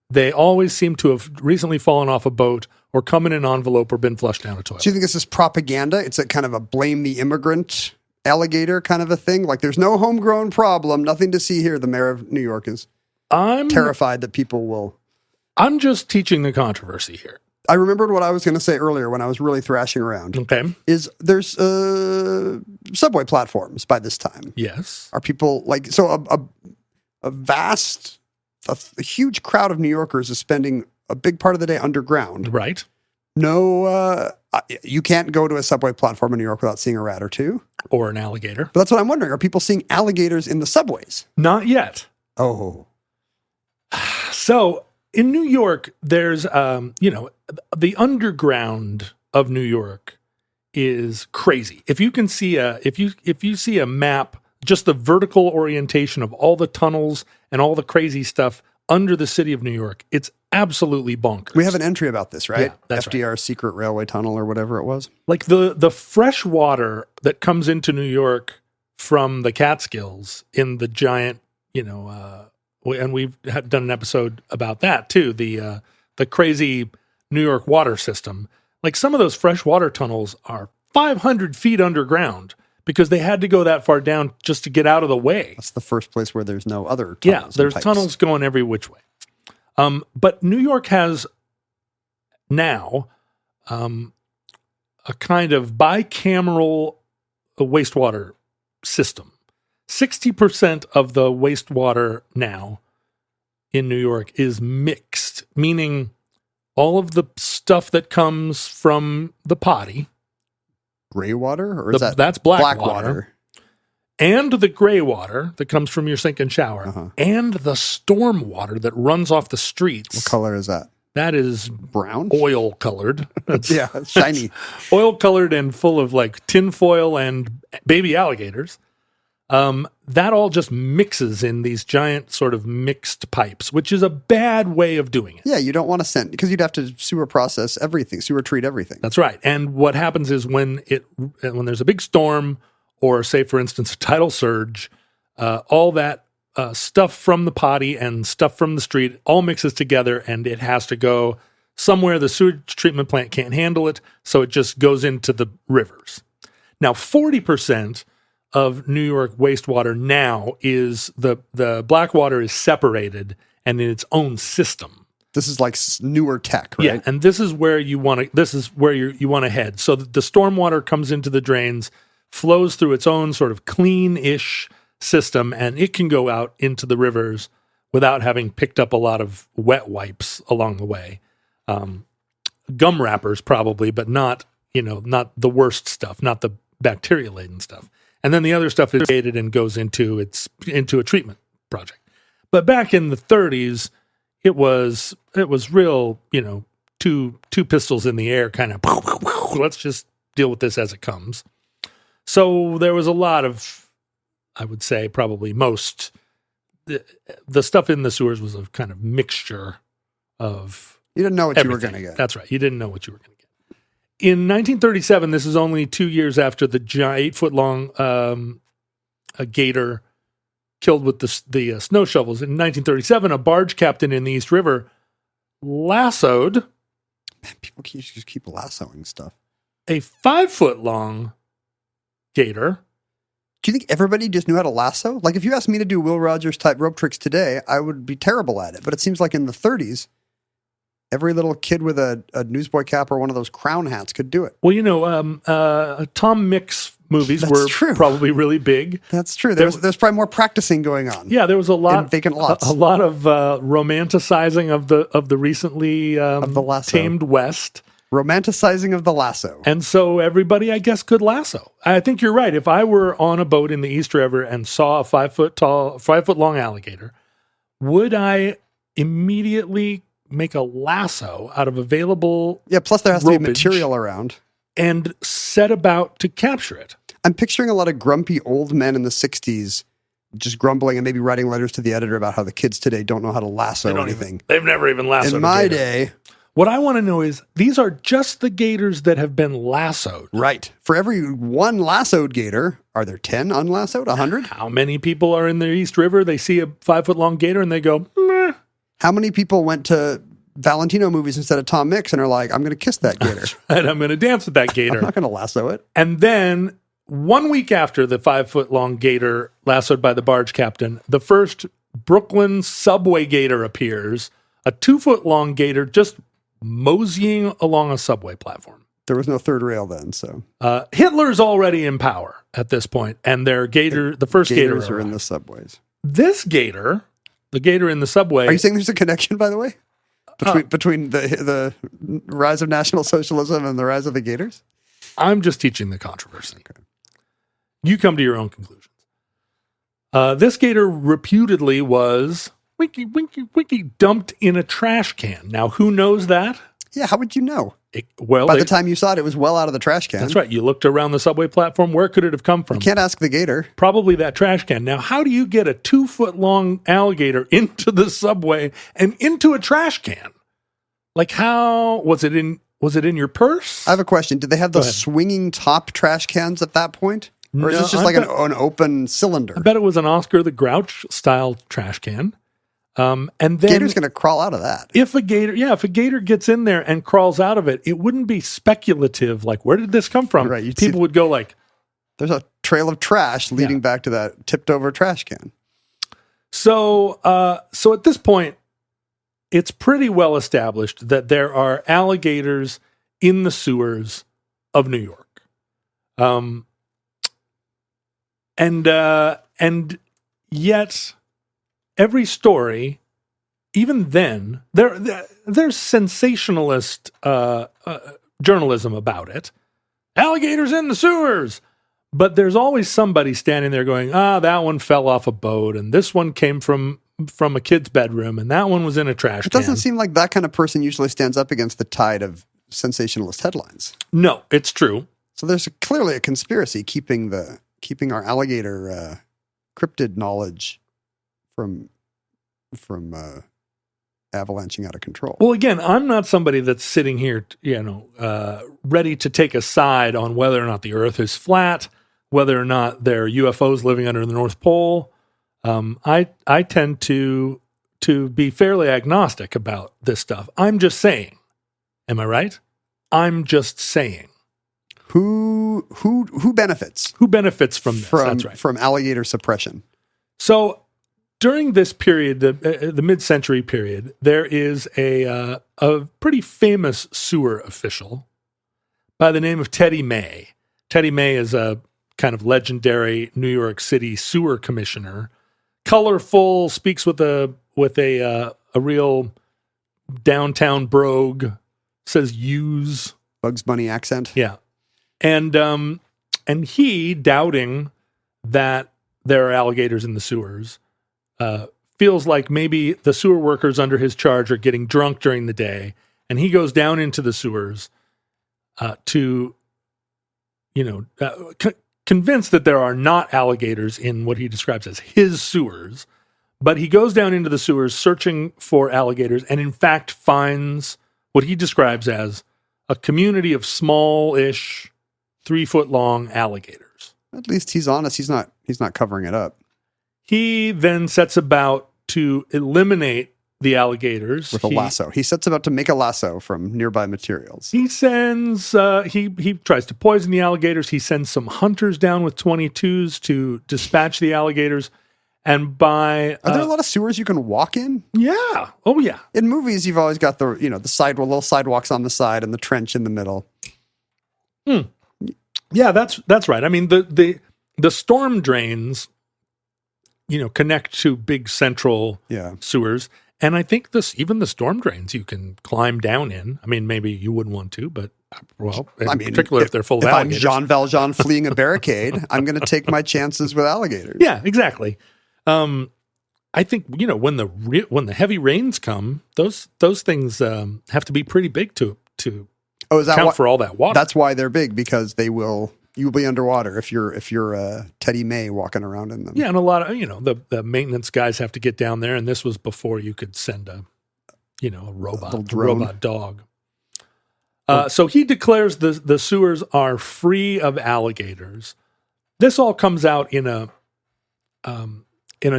They always seem to have recently fallen off a boat or come in an envelope or been flushed down a toilet. Do you think this is propaganda? It's a kind of a blame the immigrant alligator kind of a thing? Like there's no homegrown problem, nothing to see here. The mayor of New York is terrified that people will... I'm just teaching the controversy here. I remembered what I was going to say earlier when I was really thrashing around. Okay. Is there's subway platforms by this time. Yes. Are people a huge crowd of New Yorkers is spending a big part of the day underground. Right. No, you can't go to a subway platform in New York without seeing a rat or two. Or an alligator. But that's what I'm wondering. Are people seeing alligators in the subways? Not yet. Oh. So in New York, there's, the underground of New York is crazy. If you can see if you see a map, just the vertical orientation of all the tunnels and all the crazy stuff under the city of New York, it's absolutely bonkers. We have an entry about this, right? Yeah, that's FDR's right. secret railway tunnel or whatever it was. Like the fresh water that comes into New York from the Catskills in the giant, and we've done an episode about that too, the crazy New York water system. Like some of those freshwater tunnels are 500 feet underground because they had to go that far down just to get out of the way. That's the first place where there's no other tunnels. Yeah, there's tunnels going every which way. But New York has now a kind of bicameral wastewater system. 60% of the wastewater now in New York is mixed, meaning all of the stuff that comes from the potty. Gray water? Or is That's black water. and the gray water that comes from your sink and shower, and the storm water that runs off the streets. What color is that? That is Brown? oil colored. Yeah, shiny. Oil colored and full of like tinfoil and baby alligators. That all just mixes in these giant sort of mixed pipes, which is a bad way of doing it. Yeah, you don't want to send, because you'd have to sewer process everything, sewer treat everything. That's right. And what happens is when there's a big storm, or say, for instance, a tidal surge, all that stuff from the potty and stuff from the street all mixes together, and it has to go somewhere. The sewage treatment plant can't handle it, so it just goes into the rivers. Now, 40% of New York wastewater now is the black water is separated and in its own system. This is like newer tech, right? Yeah, and this is where you want to. This is where you want to head. So the stormwater comes into the drains, flows through its own sort of clean-ish system, and it can go out into the rivers without having picked up a lot of wet wipes along the way. Gum wrappers probably, but not the worst stuff, not the bacteria-laden stuff. And then the other stuff is gated and goes into a treatment project. But back in the 30s, it was real, two pistols in the air kind of, let's just deal with this as it comes. So there was a lot of, I would say probably most, the stuff in the sewers was a kind of mixture of You didn't know what everything. you were going to get. That's right. You didn't know what you were going to get. In 1937, this is only 2 years after the 8-foot-long gator killed with the snow shovels. In 1937, a barge captain in the East River lassoed. Man, people just keep lassoing stuff. A 5-foot-long gator. Do you think everybody just knew how to lasso? Like, if you asked me to do Will Rogers type rope tricks today, I would be terrible at it. But it seems like in the 30s, every little kid with a newsboy cap or one of those crown hats could do it. Well, Tom Mix movies That's were true. probably really big. That's true. There's probably more practicing going on. Yeah, there was a lot in vacant lots. a lot of romanticizing of the recently Of the lasso. tamed West. Romanticizing of the lasso. And so everybody, I guess, could lasso. I think you're right. If I were on a boat in the East River and saw a 5-foot-long alligator, would I immediately make a lasso out of available Yeah, plus there has to be ropage material around. and set about to capture it? I'm picturing a lot of grumpy old men in the 60s just grumbling and maybe writing letters to the editor about how the kids today don't know how to lasso anything. They've never even lassoed In my a gator. day, What I want to know is, these are just the gators that have been lassoed. right. For every one lassoed gator, are there 10 unlassoed? 100? How many people are in the East River? They see a 5-foot-long gator and they go, meh. How many people went to Valentino movies instead of Tom Mix and are like, I'm going to kiss that gator. And I'm going to dance with that I'm gator. not going to lasso it. And then 1 week after the 5-foot-long gator lassoed by the barge captain, the first Brooklyn subway gator appears, a 2-foot-long gator just moseying along a subway platform. There was no third rail then, so Hitler's already in power at this point, and the first gators gator are in arrived. the subways. This gator, the gator in the subway. Are you saying there's a connection, by the way, between the rise of National Socialism and the rise of the gators? I'm just teaching the controversy. Okay. You come to your own conclusions. This gator reputedly was winky dumped in a trash can. Now, who knows that? Yeah, how would you know? By the time you saw it was well out of the trash can. That's right. You looked around the subway platform. Where could it have come from? You can't ask the gator. Probably that trash can. Now, how do you get a 2-foot-long alligator into the subway and into a trash can? Like, how was it in your purse? I have a question. Did they have the swinging top trash cans at that point? Or is this just like an open cylinder? I bet it was an Oscar the Grouch style trash can. And then Gator's going to crawl out of that. If a gator gets in there and crawls out of it, it wouldn't be speculative. Like, where did this come from? Right, People would go like, there's a trail of trash leading back to that tipped over trash can. So at this point, it's pretty well established that there are alligators in the sewers of New York. And yet every story, even then, there's sensationalist journalism about it. Alligators in the sewers. But there's always somebody standing there going, that one fell off a boat, and this one came from a kid's bedroom, and that one was in a trash It can. doesn't seem like that kind of person usually stands up against the tide of sensationalist headlines. No, it's true. So there's clearly a conspiracy keeping our alligator cryptid knowledge from avalanching out of control. Well, again, I'm not somebody that's sitting here, ready to take a side on whether or not the Earth is flat, whether or not there are UFOs living under the North Pole. I tend to be fairly agnostic about this stuff. I'm just saying. Am I right? I'm just saying. Who benefits? Who benefits from this? That's right. From alligator suppression. So during this period, the mid-century period, there is a pretty famous sewer official by the name of Teddy May. Teddy May is a kind of legendary New York City sewer commissioner. Colorful, speaks with a real downtown brogue, says "use." Bugs Bunny accent. Yeah. And he, doubting that there are alligators in the sewers, feels like maybe the sewer workers under his charge are getting drunk during the day, and he goes down into the sewers convinced that there are not alligators in what he describes as his sewers. But he goes down into the sewers searching for alligators, and in fact finds what he describes as a community of small-ish, 3-foot-long alligators. At least he's honest. He's not covering it up. He then sets about to eliminate the alligators with a lasso. He sets about to make a lasso from nearby materials. He sends he tries to poison the alligators. He sends some hunters down with 22s to dispatch the alligators. And are there a lot of sewers you can walk in? Yeah. Oh yeah. In movies, you've always got the little sidewalks on the side and the trench in the middle. Yeah, that's right. I mean, the storm drains, connect to big central sewers. And I think even the storm drains you can climb down in. I mean, maybe you wouldn't want to, but particularly if they're full of alligators. If I'm Jean Valjean fleeing a barricade, I'm going to take my chances with alligators. Yeah, exactly. I think when the heavy rains come, those things have to be pretty big to account for all that water. That's why they're big, because you'll be underwater if you're Teddy May walking around in them. Yeah, and a lot of the maintenance guys have to get down there, and this was before you could send a robot dog. So he declares the sewers are free of alligators. This all comes out in a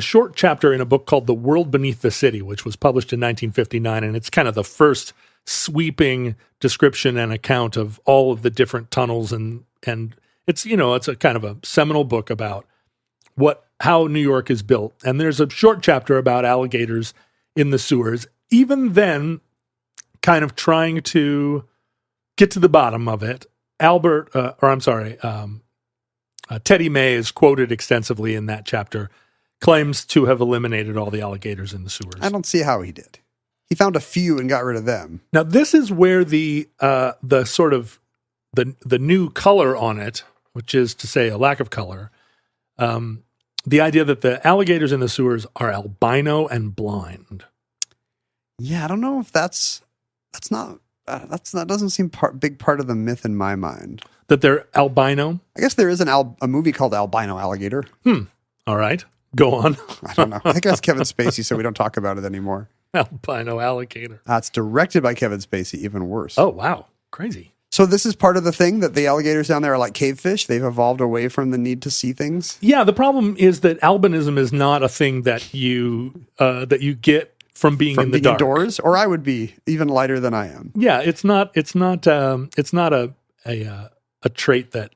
short chapter in a book called The World Beneath the City, which was published in 1959, and it's kind of the first sweeping description and account of all of the different tunnels, and it's it's a kind of a seminal book about how New York is built. And there's a short chapter about alligators in the sewers. Even then, kind of trying to get to the bottom of it, Teddy May is quoted extensively in that chapter, claims to have eliminated all the alligators in the sewers. I don't see how he did. He found a few and got rid of them. Now, this is where the sort of the new color on it, which is to say a lack of color, the idea that the alligators in the sewers are albino and blind. Yeah, I don't know if that doesn't seem big part of the myth in my mind. That they're albino? I guess there is a movie called Albino Alligator. All right. Go on. I don't know. I think that's Kevin Spacey, so we don't talk about it anymore. Albino alligator. It's directed by Kevin Spacey, even worse. Oh, wow. Crazy. So this is part of the thing that the alligators down there are like cave fish. They've evolved away from the need to see things. Yeah, the problem is that albinism is not a thing that you get from being in the dark. Indoors, or I would be even lighter than I am. Yeah, it's not a trait that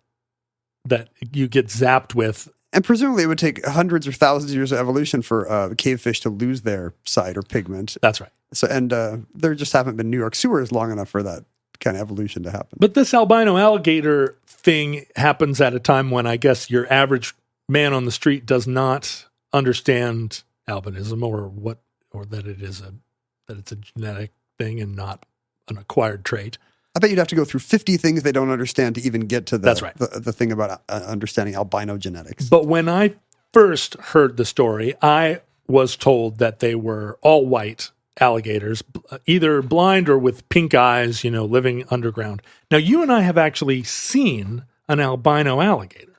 you get zapped with. And presumably it would take hundreds or thousands of years of evolution for cave fish to lose their sight or pigment. That's right. So, and there just haven't been New York sewers long enough for that kind of evolution to happen. But this albino alligator thing happens at a time when I guess your average man on the street does not understand albinism or that it's a genetic thing and not an acquired trait. I bet you'd have to go through 50 things they don't understand to even get to That's right. the thing about understanding albino genetics. But when I first heard the story, I was told that they were all white alligators, either blind or with pink eyes, living underground. Now, you and I have actually seen an albino alligator.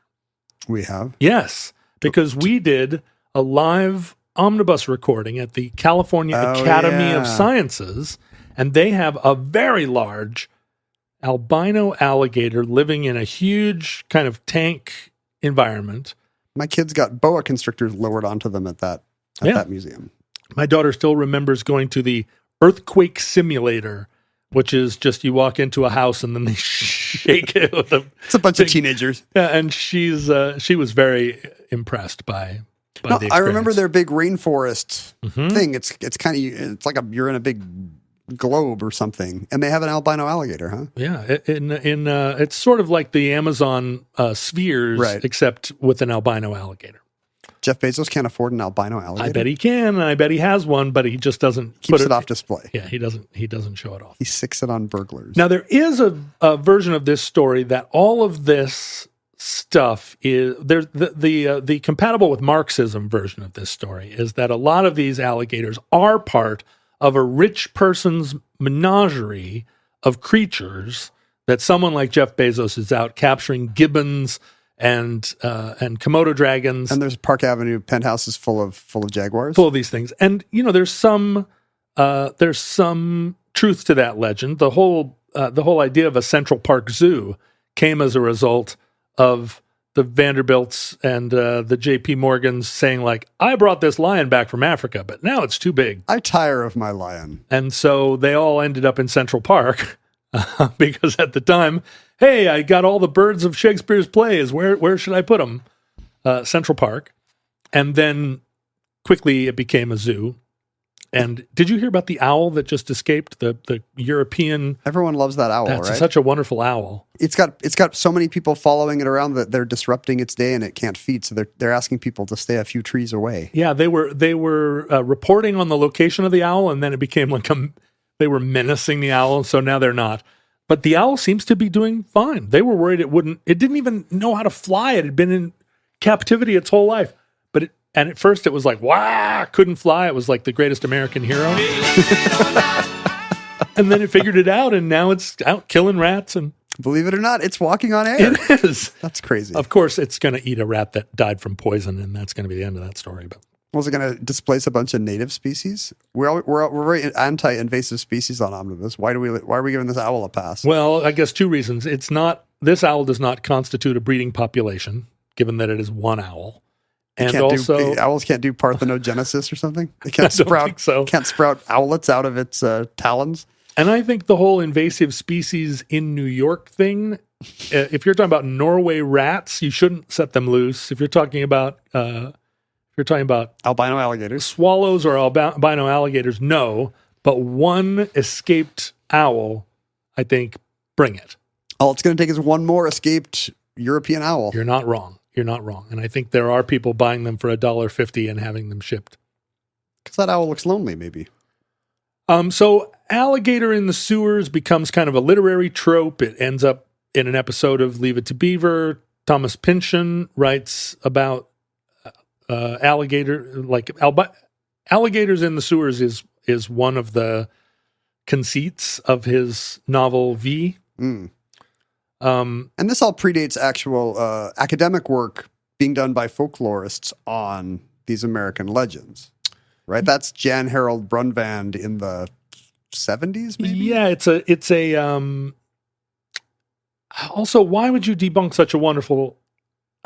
We have? Yes, because we did a live omnibus recording at the California Academy of Sciences, and they have a very large albino alligator living in a huge kind of tank environment. My kids got boa constrictors lowered onto them at that museum. My daughter still remembers going to the earthquake simulator, which is just you walk into a house and then they shake it with it's a bunch of teenagers. Yeah, and she was very impressed by the experience. I remember their big rainforest thing. It's like you're in a big globe or something, and they have an albino alligator, huh? Yeah, it's sort of like the Amazon spheres, right, except with an albino alligator. Jeff Bezos can't afford an albino alligator. I bet he can, and I bet he has one, but he just doesn't keeps it off display. Yeah, he doesn't show it off. He sicks it on burglars. Now there is a version of this story that all of this stuff is there's the compatible with Marxism version of this story is that a lot of these alligators are part of a rich person's menagerie of creatures that someone like Jeff Bezos is out capturing gibbons and Komodo dragons. And there's Park Avenue penthouses full of jaguars. Full of these things. And there's some truth to that legend. The whole idea of a Central Park Zoo came as a result of the Vanderbilts and the J.P. Morgans saying, like, I brought this lion back from Africa, but now it's too big. I tire of my lion. And so they all ended up in Central Park because at the time, hey, I got all the birds of Shakespeare's plays. Where should I put them? Central Park. And then quickly it became a zoo. And did you hear about the owl that just escaped, the European? Everyone loves that owl, That's right? such a wonderful owl. It's got so many people following it around that they're disrupting its day and it can't feed. So they're asking people to stay a few trees away. Yeah, they were reporting on the location of the owl, and then it became like they were menacing the owl. So now they're not. But the owl seems to be doing fine. They were worried it didn't even know how to fly. It had been in captivity its whole life. And at first it was like, wow, couldn't fly. It was like the greatest American hero. And then it figured it out, and now it's out killing rats. And believe it or not, it's walking on air. It is. That's crazy. Of course, it's going to eat a rat that died from poison, and that's going to be the end of that story. But was it going to displace a bunch of native species? We're very anti-invasive species on Omnibus. Why are we giving this owl a pass? Well, I guess two reasons. This owl does not constitute a breeding population, given that it is one owl. And owls can't do parthenogenesis or something. They can't sprout owlets out of its talons. And I think the whole invasive species in New York thing, if you're talking about Norway rats, you shouldn't set them loose. If you're talking about albino alligators, swallows or albino alligators, no. But one escaped owl, I think, bring it. All it's going to take is one more escaped European owl. You're not wrong. And I think there are people buying them for $1.50 and having them shipped. Because that owl looks lonely, maybe. So alligator in the sewers becomes kind of a literary trope. It ends up in an episode of Leave It to Beaver. Thomas Pynchon writes about alligators in the sewers is one of the conceits of his novel V. And this all predates actual academic work being done by folklorists on these American legends, right? That's Jan Harold Brunvand in the 70s, maybe? Yeah, it's a also, why would you debunk such a wonderful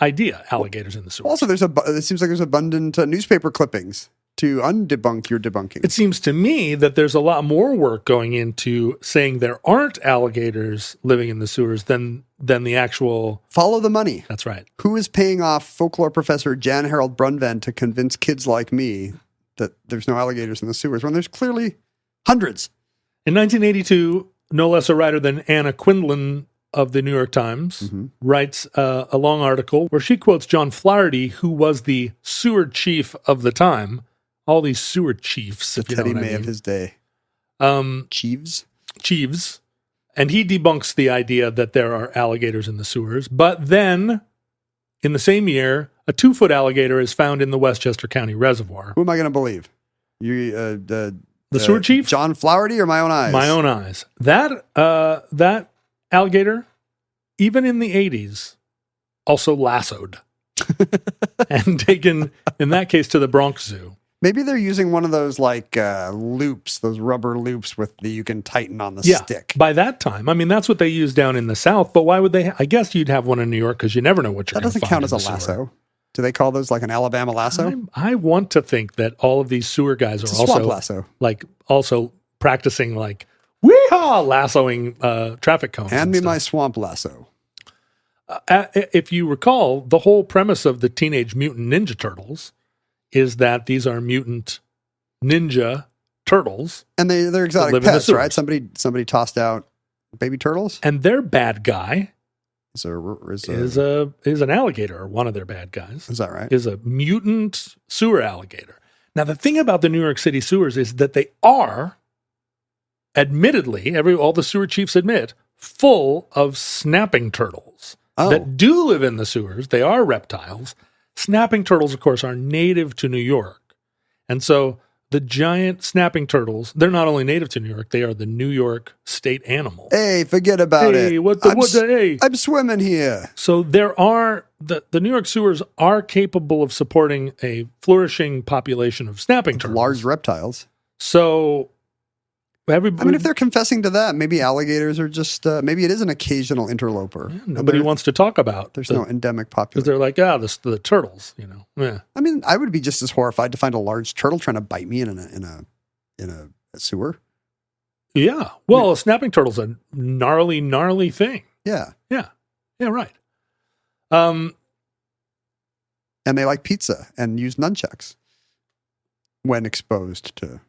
idea, alligators in the sewers? Also, it seems like there's abundant newspaper clippings to undebunk your debunking. It seems to me that there's a lot more work going into saying there aren't alligators living in the sewers than the actual... Follow the money. That's right. Who is paying off folklore professor Jan Harold Brunvand to convince kids like me that there's no alligators in the sewers when there's clearly hundreds? In 1982, no less a writer than Anna Quindlen of the New York Times writes a long article where she quotes John Flaherty, who was the sewer chief of the time. All these sewer chiefs, the Teddy May of his day. Chiefs. And he debunks the idea that there are alligators in the sewers. But then, in the same year, a 2-foot alligator is found in the Westchester County Reservoir. Who am I going to believe? You, The sewer chief? John Flaherty, or my own eyes? My own eyes. That alligator, even in the 80s, also lassoed and taken, in that case, to the Bronx Zoo. Maybe they're using one of those like loops, those rubber loops you can tighten on the stick. By that time, I mean, that's what they use down in the South. But why would they? I guess you'd have one in New York because you never know what you're going to find. That doesn't count as a lasso. Do they call those like an Alabama lasso? I want to think that all of these sewer guys are also lasso. also practicing like weehaw lassoing traffic cones. Hand me my swamp lasso. If you recall, the whole premise of the Teenage Mutant Ninja Turtles is that these are mutant ninja turtles, and they're exotic pets, right? Somebody tossed out baby turtles, and their bad guy is an alligator. Or one of their bad guys is that right? Is a mutant sewer alligator. Now, the thing about the New York City sewers is that they are, admittedly, all the sewer chiefs admit, full of snapping turtles that do live in the sewers. They are reptiles. Snapping turtles, of course, are native to New York. And so the giant snapping turtles, they're not only native to New York, they are the New York state animal. Hey, forget about it. Hey, I'm swimming here. So there are, the New York sewers are capable of supporting a flourishing population of snapping turtles. Large reptiles. So everybody... if they're confessing to that, maybe alligators are just, maybe it is an occasional interloper. Yeah, nobody wants to talk about. There's no endemic population. Because they're like, the turtles, Yeah. I mean, I would be just as horrified to find a large turtle trying to bite me in a sewer. Yeah. Well, a snapping turtle's a gnarly thing. Yeah. Yeah. Yeah, right. And they like pizza and use nunchucks when exposed to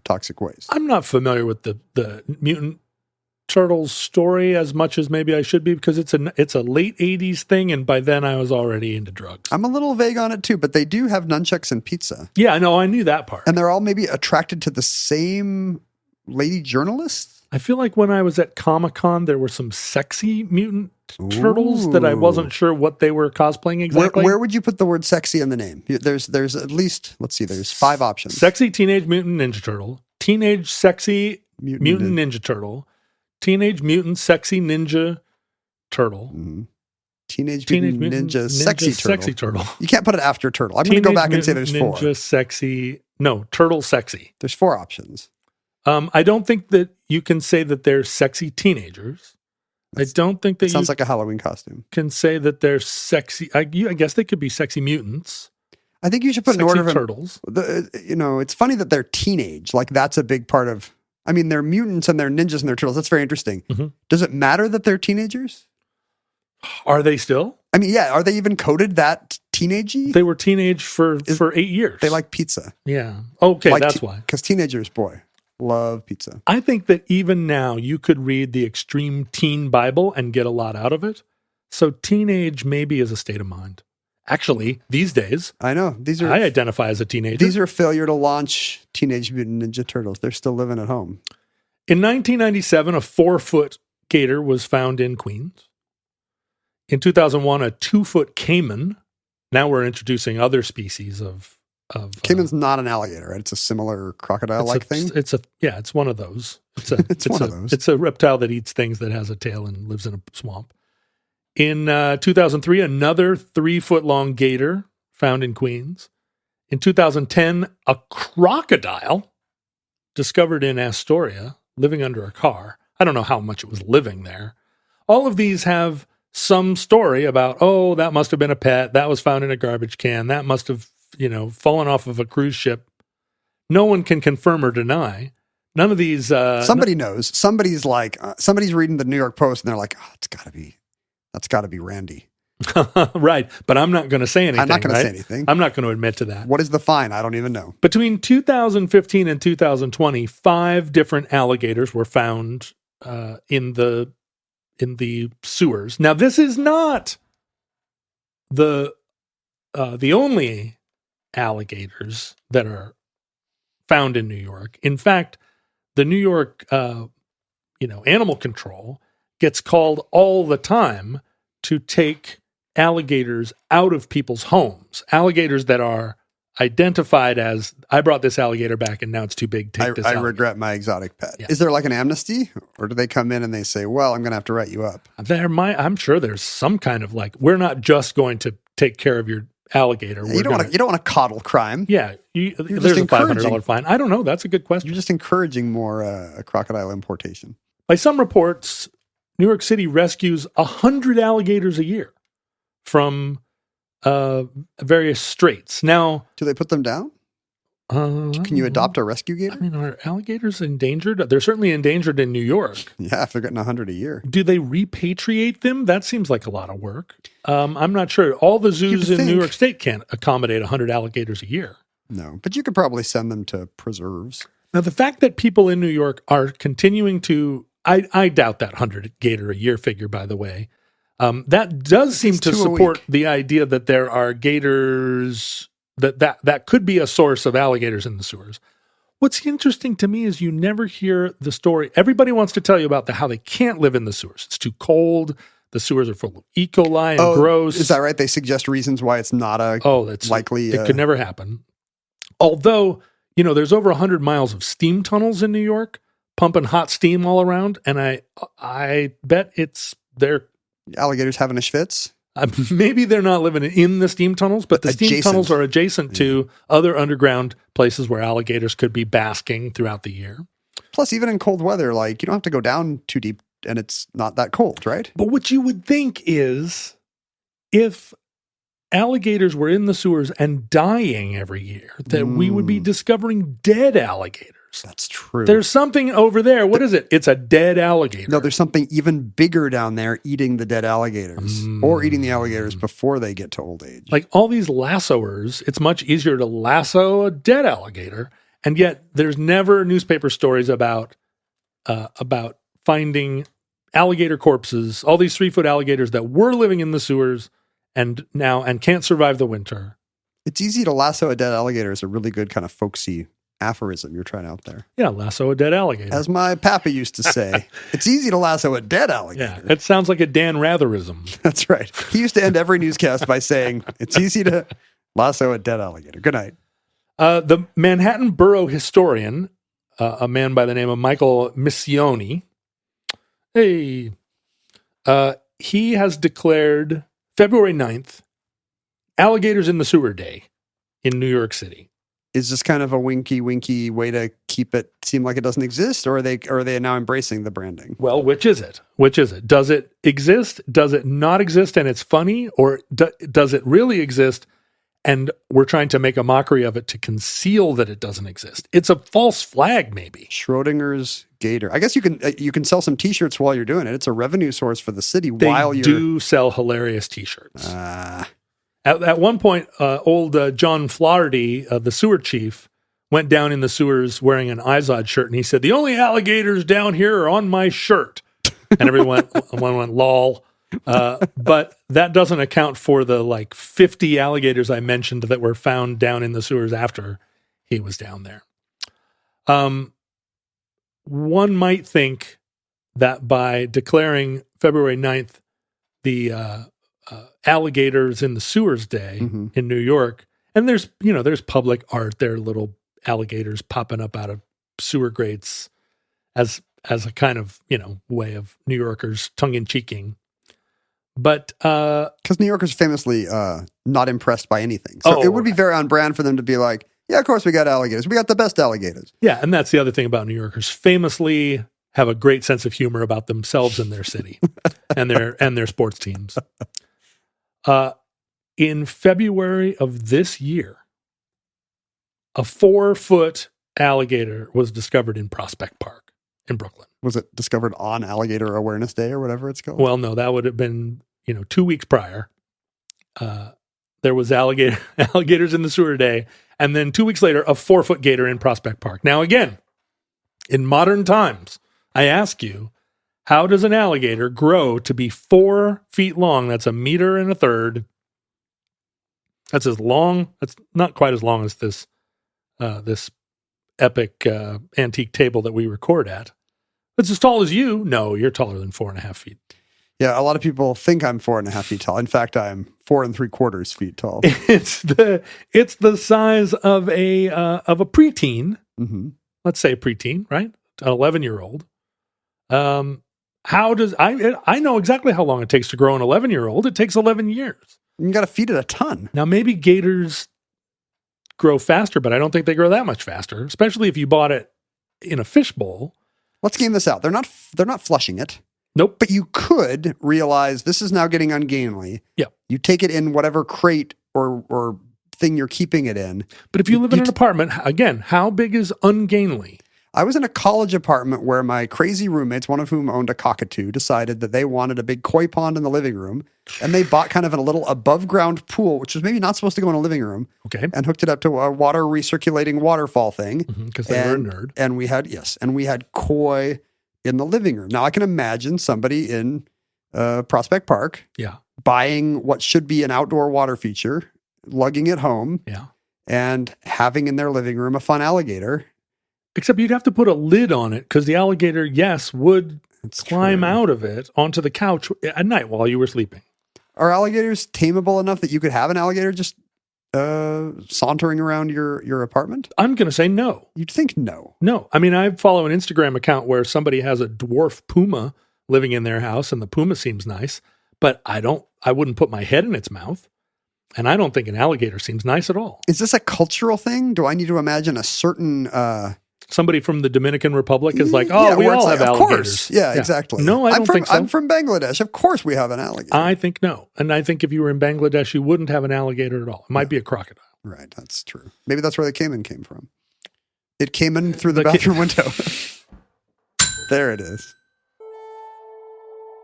toxic waste. I'm not familiar with the mutant turtles story as much as maybe I should be, because it's a late 80s thing, and by then I was already into drugs. I'm a little vague on it too, but they do have nunchucks and pizza. Yeah, no, I knew that part. And they're all maybe attracted to the same lady journalist. I feel like when I was at Comic-Con, there were some sexy mutant turtles that I wasn't sure what they were cosplaying exactly. Where would you put the word sexy in the name? There's at least, let's see, there's 5 options. Sexy Teenage Mutant Ninja Turtle, Teenage Sexy Mutant Ninja Turtle, Teenage Mutant Sexy Ninja Turtle, Teenage Mutant Ninja Sexy Turtle. You can't put it after turtle. I'm going to go back and say there's 4. Turtle Sexy. There's 4 options. I don't think that you can say that they're sexy teenagers. I don't think that sounds like a Halloween costume. Can say that they're sexy. I guess they could be sexy mutants. I think you should put an order of turtles. It's funny that they're teenage. Like that's a big part of. I mean, they're mutants and they're ninjas and they're turtles. That's very interesting. Mm-hmm. Does it matter that they're teenagers? Are they still? I mean, yeah. Are they even coded that teenagey? They were teenage for 8 years. They like pizza. Yeah. Okay, that's why. Because teenagers, boy, love pizza. I think that even now you could read the Extreme Teen Bible and get a lot out of it. So teenage maybe is a state of mind. Actually, these days, I know I identify as a teenager. These are failure to launch Teenage Mutant Ninja Turtles. They're still living at home. In 1997, a 4-foot gator was found in Queens. In 2001, a 2-foot caiman. Now we're introducing other species of caiman's not an alligator, right? It's a similar crocodile-like thing. It's one of those. It's one of those. It's a reptile that eats things, that has a tail and lives in a swamp. In 2003, another 3-foot-long gator found in Queens. In 2010, a crocodile discovered in Astoria, living under a car. I don't know how much it was living there. All of these have some story about, that must have been a pet. That was found in a garbage can. That must have, fallen off of a cruise ship. No one can confirm or deny. None of these... somebody knows. Somebody's like, somebody's reading the New York Post and they're like, that's got to be Randy. Right. But I'm not going to say anything. I'm not going to say anything. I'm not going to admit to that. What is the fine? I don't even know. Between 2015 and 2020, 5 different alligators were found in the sewers. Now, this is not the only alligators that are found in New York. In fact, the New York animal control gets called all the time to take alligators out of people's homes. Alligators that are identified as, I brought this alligator back and now it's too big. Take this I alligator. regret my exotic pet. Yeah. Is there like an amnesty, or do they come in and they say, well, I'm going to have to write you up? I'm sure there's some kind of we're not just going to take care of your alligator. You don't want to coddle crime. Yeah. There's a $500 fine. I don't know. That's a good question. You're just encouraging more crocodile importation. By some reports, New York City rescues 100 alligators a year from various straits. Now, do they put them down? Can you adopt a rescue gator? I mean, are alligators endangered? They're certainly endangered in New York. Yeah, if they're getting 100 a year. Do they repatriate them? That seems like a lot of work. I'm not sure. All the zoos in New York State can't accommodate 100 alligators a year. No, but you could probably send them to preserves. Now, the fact that people in New York are continuing to, I doubt that 100 gator a year figure, by the way. That does seem to support the idea that there are gators, that could be a source of alligators in the sewers. What's interesting to me is you never hear the story. Everybody wants to tell you about how they can't live in the sewers. It's too cold. The sewers are full of E. coli and gross. Is that right? They suggest reasons why it's not that's likely. It could never happen. Although, there's over 100 miles of steam tunnels in New York, pumping hot steam all around, and I bet they're alligators having a schwitz. Maybe they're not living in the steam tunnels, but the steam tunnels are adjacent to other underground places where alligators could be basking throughout the year. Plus, even in cold weather, you don't have to go down too deep, and it's not that cold, right? But what you would think is, if alligators were in the sewers and dying every year, that we would be discovering dead alligators. That's true. There's something over there. What is it? It's a dead alligator. No, there's something even bigger down there eating the dead alligators or eating the alligators before they get to old age. Like all these lassoers, it's much easier to lasso a dead alligator. And yet there's never newspaper stories about finding alligator corpses, all these 3-foot alligators that were living in the sewers and can't survive the winter. It's easy to lasso a dead alligator is a really good kind of folksy aphorism you're trying out there. Yeah, lasso a dead alligator. As my papa used to say, it's easy to lasso a dead alligator. Yeah, it sounds like a Dan Ratherism. That's right. He used to end every newscast by saying, it's easy to lasso a dead alligator. Good night. The Manhattan Borough historian, a man by the name of Michael Missioni, he has declared February 9th, Alligators in the Sewer Day in New York City. Is this kind of a winky way to keep it seem like it doesn't exist, or are they now embracing the branding? Well, which is it? Does it exist? Does it not exist and it's funny? Or does it really exist and we're trying to make a mockery of it to conceal that it doesn't exist? It's a false flag, maybe. Schrodinger's gator. I guess you can sell some T-shirts while you're doing it. It's a revenue source for the city while you're... They do sell hilarious T-shirts. At one point, old John Flaherty, the sewer chief, went down in the sewers wearing an Izod shirt, and he said, "The only alligators down here are on my shirt." And everyone went, lol. But that doesn't account for the 50 alligators I mentioned that were found down in the sewers after he was down there. One might think that by declaring February 9th the Alligators in the Sewers Day in New York, and there's public art, there are little alligators popping up out of sewer grates as a kind of way of New Yorkers tongue-in-cheeking. But because New Yorkers famously not impressed by anything, so it would be very on brand for them to be like, yeah, of course we got alligators, we got the best alligators. Yeah, and that's the other thing about New Yorkers, famously have a great sense of humor about themselves and their city and their sports teams. In February of this year, a 4-foot alligator was discovered in Prospect Park in Brooklyn. Was it discovered on Alligator Awareness Day or whatever it's called? Well, no, that would have been, 2 weeks prior. There was alligators in the Sewer Day, and then 2 weeks later, a 4-foot gator in Prospect Park. Now, again, in modern times, I ask you, how does an alligator grow to be 4 feet long? That's 1.33 meters. That's as long. That's not quite as long as this epic antique table that we record at. It's as tall as you. No, you're taller than 4.5 feet. Yeah, a lot of people think I'm 4.5 feet tall. In fact, I'm 4 3/4 feet tall. It's the size of a preteen. Mm-hmm. Let's say a preteen, right? An 11-year-old. How does I know exactly how long it takes to grow an 11-year-old. It takes 11 years. You got to feed it a ton. Now, maybe gators grow faster, but I don't think they grow that much faster, especially if you bought it in a fishbowl. Let's game this out. They're not flushing it. Nope. But you could realize this is now getting ungainly. Yeah. You take it in whatever crate or thing you're keeping it in. But if you live in an apartment, again, how big is ungainly? I was in a college apartment where my crazy roommates, one of whom owned a cockatoo, decided that they wanted a big koi pond in the living room. And they bought kind of a little above ground pool, which was maybe not supposed to go in a living room. Okay. And hooked it up to a water recirculating waterfall thing. Because they were a nerd. And we had koi in the living room. Now I can imagine somebody in Prospect Park buying what should be an outdoor water feature, lugging it home, and having in their living room a fun alligator. Except you'd have to put a lid on it because the alligator, would climb out of it onto the couch at night while you were sleeping. Are alligators tameable enough that you could have an alligator just sauntering around your apartment? I'm going to say no. You'd think no. No. I mean, I follow an Instagram account where somebody has a dwarf puma living in their house, and the puma seems nice, but I wouldn't put my head in its mouth. And I don't think an alligator seems nice at all. Is this a cultural thing? Do I need to imagine a certain... Somebody from the Dominican Republic is like, we all have alligators. Of course. Yeah, exactly. No, I don't think so. I'm from Bangladesh. Of course we have an alligator. I think no. And I think if you were in Bangladesh, you wouldn't have an alligator at all. It might be a crocodile. Right, that's true. Maybe that's where the caiman came from. It came in through the bathroom window. There it is.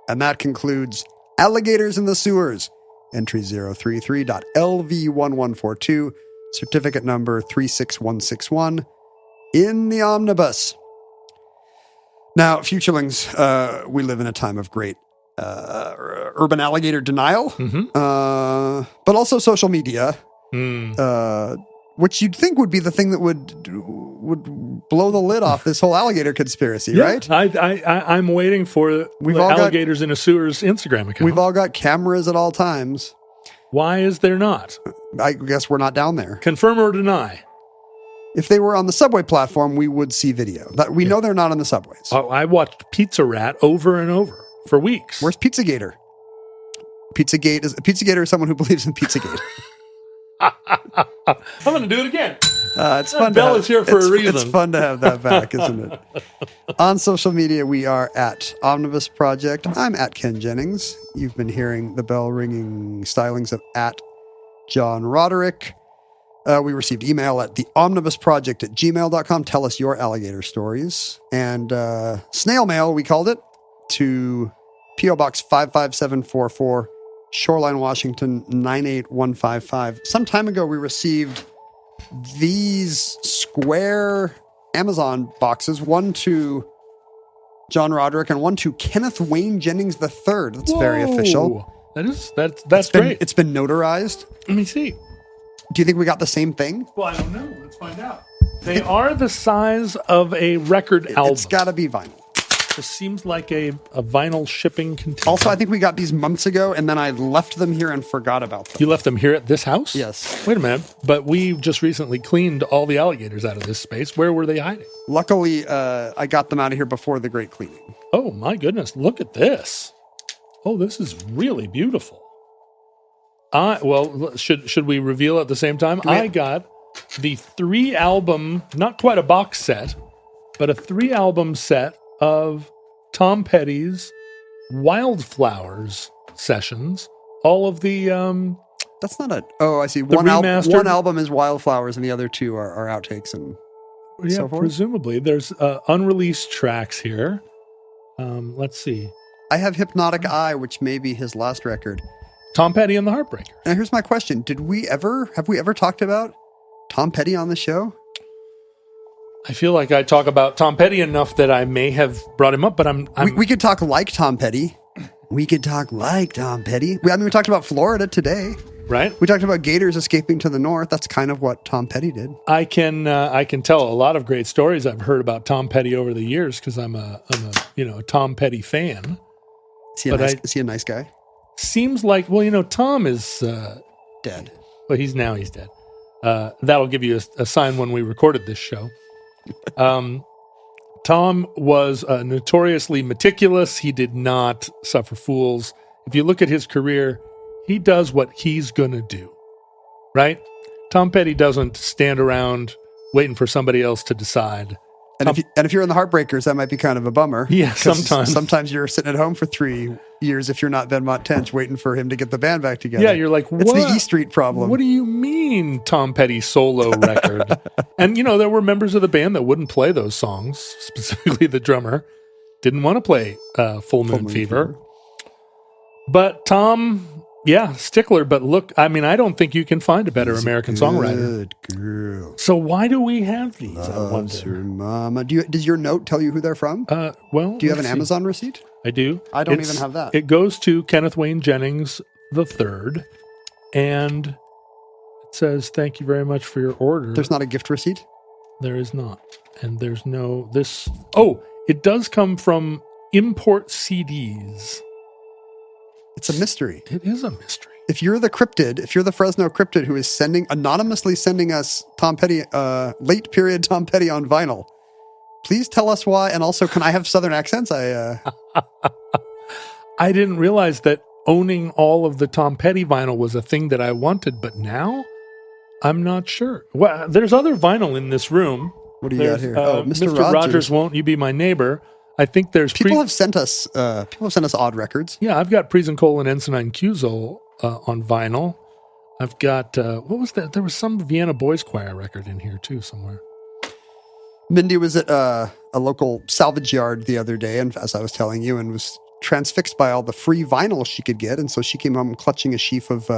And that concludes Alligators in the Sewers. Entry 033.LV1142. Certificate number 36161. In the omnibus. Now, futurelings, we live in a time of great urban alligator denial, but also social media, which you'd think would be the thing that would blow the lid off this whole alligator conspiracy, right? I'm waiting for Alligators in a Sewers Instagram account. We've all got cameras at all times. Why is there not? I guess we're not down there. Confirm or deny? If they were on the subway platform, we would see video. We know they're not on the subways. I watched Pizza Rat over and over for weeks. Where's Pizzagator? Pizzagator is someone who believes in Pizzagate. I'm going to do it again. It's fun. Bell is here for a reason. It's fun to have that back, isn't it? On social media, we are at Omnibus Project. I'm at Ken Jennings. You've been hearing the bell ringing stylings of at John Roderick. We received email at theomnibusproject@gmail.com. Tell us your alligator stories. And snail mail, we called it, to P.O. Box 55744, Shoreline, Washington, 98155. Some time ago, we received these square Amazon boxes, one to John Roderick and one to Kenneth Wayne Jennings III. That's very official. That's great. It's been notarized. Let me see. Do you think we got the same thing? Well, I don't know. Let's find out. They are the size of a record album. It's got to be vinyl. This seems like a vinyl shipping container. Also, I think we got these months ago, and then I left them here and forgot about them. You left them here at this house? Yes. Wait a minute. But we just recently cleaned all the alligators out of this space. Where were they hiding? Luckily, I got them out of here before the great cleaning. Oh, my goodness. Look at this. Oh, this is really beautiful. Well, should we reveal at the same time? I got the 3-album, not quite a box set, but a 3-album set of Tom Petty's Wildflowers sessions. All of the that's not a. Oh, I see. One album is Wildflowers, and the other two are outtakes and so forth. Presumably, there's unreleased tracks here. Let's see. I have Hypnotic Eye, which may be his last record. Tom Petty and the Heartbreakers. Now, here's my question: have we ever talked about Tom Petty on the show? I feel like I talk about Tom Petty enough that I may have brought him up, but we could talk like Tom Petty. We could talk like Tom Petty. We talked about Florida today. right? We talked about gators escaping to the north. That's kind of what Tom Petty did. I can tell a lot of great stories I've heard about Tom Petty over the years because I'm a Tom Petty fan. Is he a nice guy? Seems like Tom is Dead. Well, he's dead. That'll give you a sign when we recorded this show. Tom was notoriously meticulous. He did not suffer fools. If you look at his career, he does what he's going to do, right? Tom Petty doesn't stand around waiting for somebody else to decide. And if you're in the Heartbreakers, that might be kind of a bummer. Yeah, sometimes. Sometimes you're sitting at home for 3 years if you're not Venmont Tench waiting for him to get the band back together. Yeah, you're like, what? It's the E Street problem. What do you mean Tom Petty solo record? And, there were members of the band that wouldn't play those songs, specifically the drummer. Didn't want to play Full Moon Fever. But Tom, stickler. But look, I don't think you can find a better American songwriter. Good girl. So why do we have these? Loves her mama. Does your note tell you who they're from? Do you have an Amazon receipt? I do. I don't even have that. It goes to Kenneth Wayne Jennings III, and it says, "Thank you very much for your order." There's not a gift receipt? There is not. And there's no this. Oh, it does come from Import CDs. It's a mystery. It is a mystery. If you're the Fresno cryptid who is anonymously sending us Tom Petty, late period Tom Petty on vinyl, please tell us why. And also, can I have Southern accents? I didn't realize that owning all of the Tom Petty vinyl was a thing that I wanted, but now I'm not sure. Well, there's other vinyl in this room. What do you got here? Mr. Rogers, Won't You Be My Neighbor? I think there's people have sent us odd records. Yeah, I've got Prisenkohl and Ensign Cusel on vinyl. I've got what was that? There was some Vienna Boys Choir record in here too somewhere. Mindy was at a local salvage yard the other day, and as I was telling you, and was transfixed by all the free vinyl she could get, and so she came home clutching a sheaf of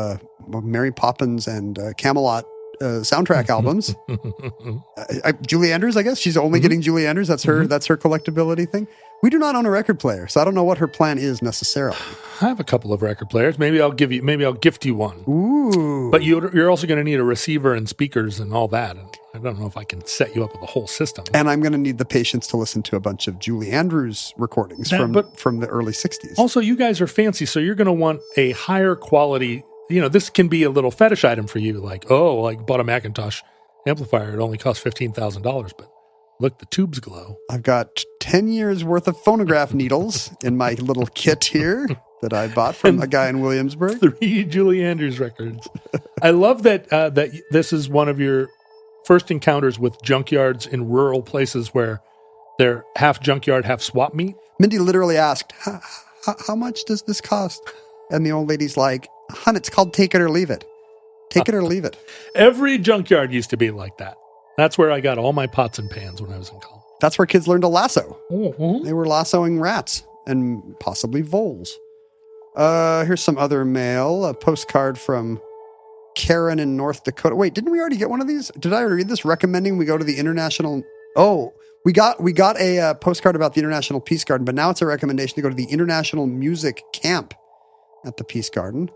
Mary Poppins and Camelot soundtrack albums. Julie Andrews, I guess she's only getting Julie Andrews. That's her collectability thing. We do not own a record player, so I don't know what her plan is necessarily. I have a couple of record players. Maybe I'll gift you one. Ooh! But you're also going to need a receiver and speakers and all that. And I don't know if I can set you up with a whole system. And I'm going to need the patience to listen to a bunch of Julie Andrews recordings from the early '60s. Also, you guys are fancy, so you're going to want a higher quality. This can be a little fetish item for you. Like, bought a Macintosh amplifier. It only costs $15,000, but look, the tubes glow. I've got 10 years worth of phonograph needles in my little kit here that I bought from a guy in Williamsburg. 3 Julie Andrews records. I love that this is one of your first encounters with junkyards in rural places where they're half junkyard, half swap meet. Mindy literally asked, how much does this cost? And the old lady's like, "Hun, it's called take it or leave it. Take it or leave it." Every junkyard used to be like that. That's where I got all my pots and pans when I was in college. That's where kids learned to lasso. Mm-hmm. They were lassoing rats and possibly voles. Here's some other mail. A postcard from Karen in North Dakota. Wait, didn't we already get one of these? Did I already read this? Recommending we go to the International... Oh, we got a postcard about the International Peace Garden, but now it's a recommendation to go to the International Music Camp at the Peace Garden.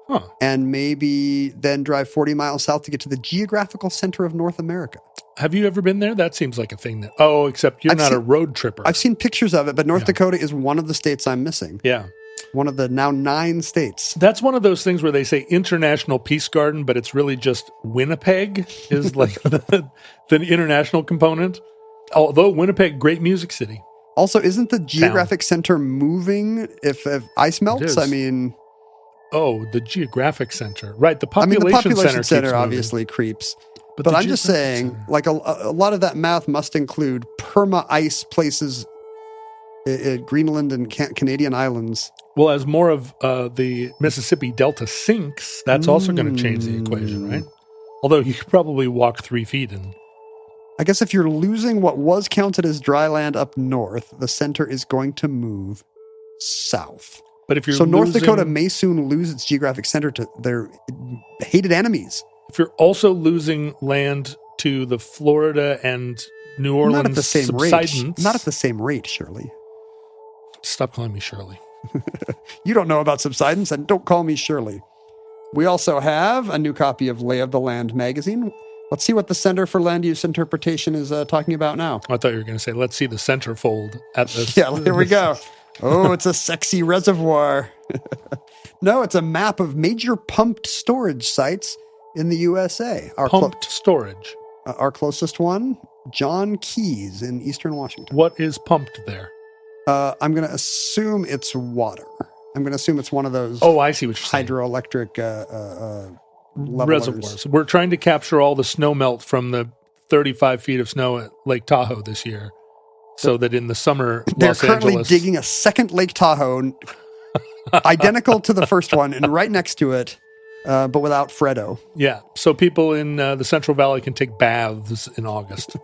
Huh. And maybe then drive 40 miles south to get to the geographical center of North America. Have you ever been there? That seems like a thing that... Oh, except you're not a road tripper. I've seen pictures of it, but North Dakota is one of the states I'm missing. Yeah. One of the now 9 states. That's one of those things where they say International Peace Garden, but it's really just Winnipeg is like the international component. Although Winnipeg, great music city. Also, isn't the geographic center moving if ice melts? I mean... Oh, the geographic center. Right, the population center obviously creeps. But I'm just saying, like a lot of that math must include perma-ice places at Greenland and Canadian islands. Well, as more of the Mississippi Delta sinks, that's also going to change the equation, right? Although you could probably walk 3 feet and... I guess if you're losing what was counted as dry land up north, the center is going to move south. But if you're North Dakota may soon lose its geographic center to their hated enemies. If you're also losing land to the Florida and New Orleans not at the same subsidence... rate. Not at the same rate, Shirley. Stop calling me Shirley. You don't know about subsidence, and don't call me Shirley. We also have a new copy of Lay of the Land magazine. Let's see what the Center for Land Use Interpretation is talking about now. I thought you were going to say, let's see the centerfold at this. Yeah, here we go. Oh, it's a sexy reservoir. No, it's a map of major pumped storage sites in the USA. Pumped storage. Our closest one, John Keys in eastern Washington. What is pumped there? I'm going to assume it's water. I'm going to assume it's one of those Oh, I see what you're saying. hydroelectric Reservoirs. We're trying to capture all the snow melt from the 35 feet of snow at Lake Tahoe this year, so that in the summer, They're Los currently Angeles digging a second Lake Tahoe, identical to the first one, and right next to it, but without Fredo. Yeah, so people in the Central Valley can take baths in August.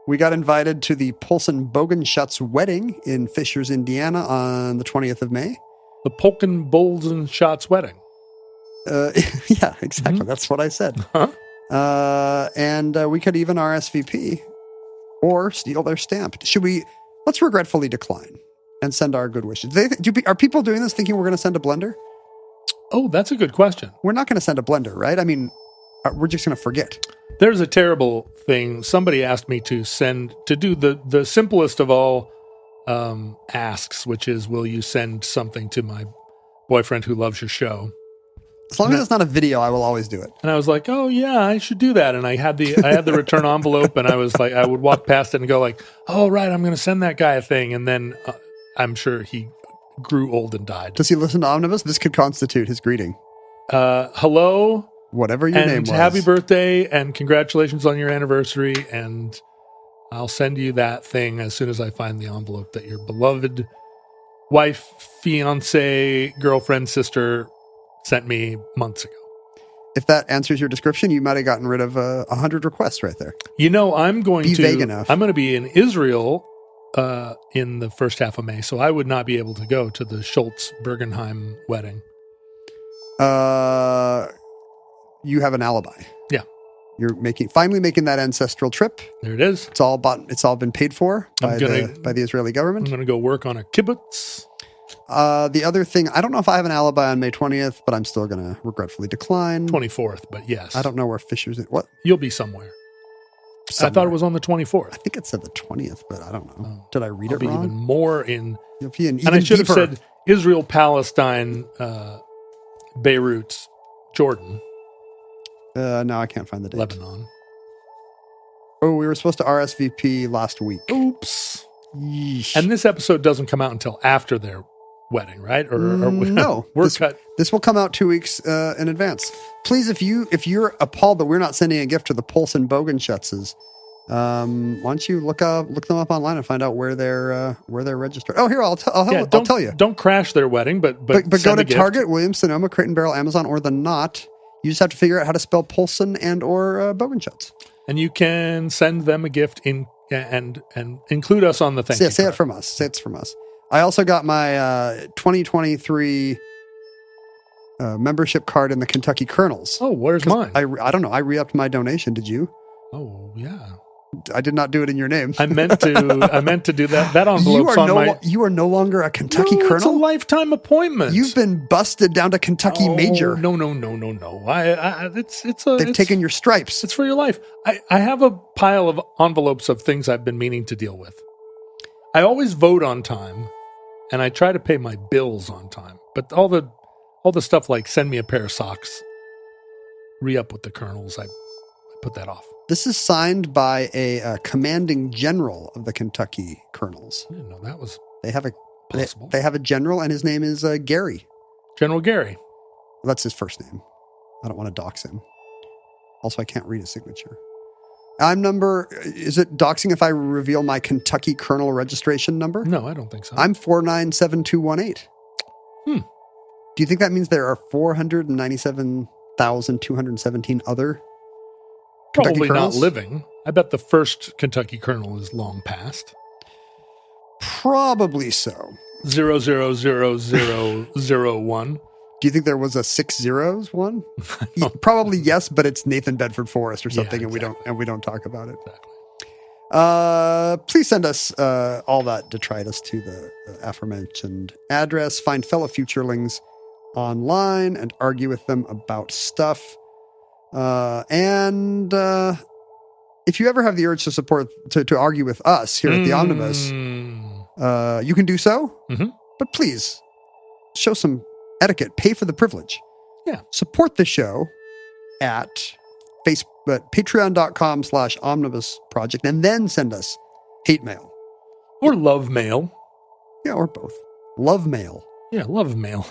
We got invited to the Polson Bogenschutz wedding in Fishers, Indiana on the 20th of May. The Polken Bowls and Shots wedding. Yeah, exactly. That's what I said. Huh? And we could even RSVP or steal their stamp. Let's regretfully decline and send our good wishes. Are people doing this thinking we're going to send a blender? Oh, that's a good question. We're not going to send a blender, right? I mean, we're just going to forget. There's a terrible thing. Somebody asked me to do the simplest of all asks, which is, will you send something to my boyfriend who loves your show? As long as it's not a video, I will always do it. And I was like, oh yeah, I should do that. And I had the return envelope, and I was like, I would walk past it and go like, oh right, I'm going to send that guy a thing. And then I'm sure he grew old and died. Does he listen to Omnibus? This could constitute his greeting. Hello, whatever your name was. Happy birthday and congratulations on your anniversary. And I'll send you that thing as soon as I find the envelope that your beloved wife, fiance, girlfriend, sister sent me months ago. If that answers your description, you might have gotten rid of 100 requests right there. You know, I'm going vague enough. I'm going to be in Israel in the first half of May, so I would not be able to go to the Schultz-Bergenheim wedding. You have an alibi. Yeah. You're finally making that ancestral trip. There it is. It's all been paid for by the Israeli government. I'm going to go work on a kibbutz. The other thing, I don't know if I have an alibi on May 20th, but I'm still going to regretfully decline. 24th, but yes. I don't know where Fisher's is. What? You'll be somewhere. I thought it was on the 24th. I think it said the 20th, but I don't know. Did I read I'll it be wrong? even more in. You'll be in and I should deeper. have said Israel, Palestine, Beirut, Jordan. No, I can't find the date. Lebanon. Oh, we were supposed to RSVP last week. Oops. Yeesh. And this episode doesn't come out until after their wedding, right? Or no, we're this, cut. This will come out 2 weeks in advance. Please, if you're appalled that we're not sending a gift to the Polson Bogenschutzes, why don't you look them up online and find out where they're registered? Oh, here I'll tell you. Don't crash their wedding, but go to gift. Target, Williams Sonoma, Crate and Barrel, Amazon, or the Knot. You just have to figure out how to spell Polson and or Bogenschutz. And you can send them a gift and include us on the thank you. Say it from us. Say it's from us. I also got my 2023 membership card in the Kentucky Colonels. Oh, where's mine? I don't know. I re-upped my donation. Did you? Oh, yeah. I did not do it in your name. I meant to do that. That envelope's you are no longer a Kentucky Colonel? It's a lifetime appointment. You've been busted down to Kentucky Major. No. They've taken your stripes. It's for your life. I have a pile of envelopes of things I've been meaning to deal with. I always vote on time, and I try to pay my bills on time. But all the stuff like send me a pair of socks, re-up with the Colonels, I put that off. This is signed by a commanding general of the Kentucky Colonels. I didn't know that was possible. They have a general, and his name is Gary. General Gary. Well, that's his first name. I don't want to dox him. Also, I can't read his signature. Is it doxing if I reveal my Kentucky Colonel registration number? No, I don't think so. I'm 497218. Do you think that means there are 497,217 other Kentucky Probably Colonels? not living. I bet the first Kentucky Colonel is long past. Probably so. 00001. Do you think there was a 6 zeros one? Probably yes, but it's Nathan Bedford Forrest or something, Yeah, exactly. and we don't talk about it. Exactly. Please send us all that detritus to the aforementioned address. Find fellow futurelings online and argue with them about stuff. And if you ever have the urge to argue with us here at the Omnibus, you can do so. Mhm. But please show some etiquette. Pay for the privilege. Yeah. Support the show at patreon.com/omnibus project and then send us hate mail. Or love mail. Yeah, or both. Love mail. Yeah, love mail.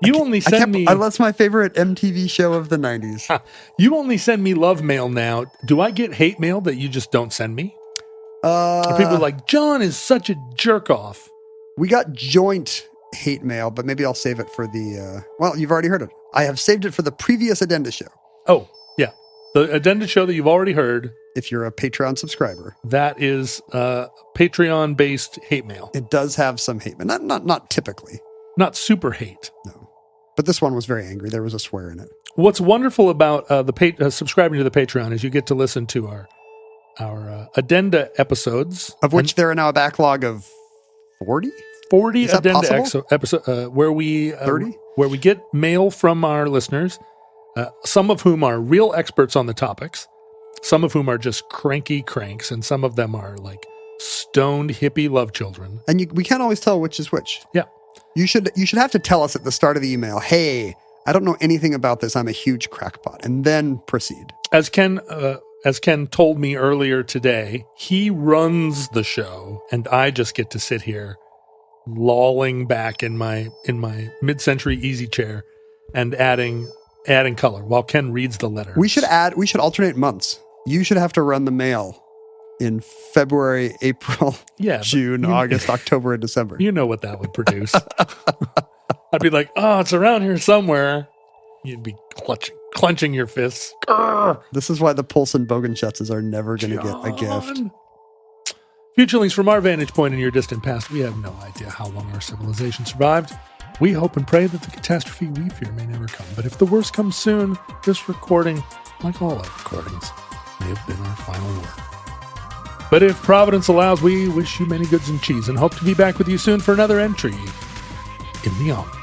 You only send me... That's my favorite MTV show of the 90s. You only send me love mail now. Do I get hate mail that you just don't send me? Or people are like, John is such a jerk off. We got joint hate mail, but maybe I'll save it for the... well, you've already heard it. I have saved it for the previous Addenda show. Oh, yeah. The Addenda show that you've already heard. If you're a Patreon subscriber. That is Patreon-based hate mail. It does have some hate mail. Not typically. Not super hate. No. But this one was very angry. There was a swear in it. What's wonderful about subscribing to the Patreon is you get to listen to our Addenda episodes. Of which there are now a backlog of 40? 40 Is that Addenda episodes where we 30? Where we get mail from our listeners, some of whom are real experts on the topics, some of whom are just cranky cranks, and some of them are like stoned hippie love children. And we can't always tell which is which. Yeah. You should have to tell us at the start of the email, hey, I don't know anything about this. I'm a huge crackpot. And then proceed. As Ken told me earlier today, he runs the show, and I just get to sit here lolling back in my mid-century easy chair and adding color while Ken reads the letter. We should alternate months. You should have to run the mail in February, April, June, August, October, and December. You know what that would produce. I'd be like, oh, it's around here somewhere. You'd be clenching your fists. Grr. This is why the Poulsen Bogenschutzes are never going to get a gift. Futurelings, from our vantage point in your distant past, we have no idea how long our civilization survived. We hope and pray that the catastrophe we fear may never come. But if the worst comes soon, this recording, like all our recordings, may have been our final word. But if Providence allows, we wish you many goods and cheese and hope to be back with you soon for another entry in the Omnibus.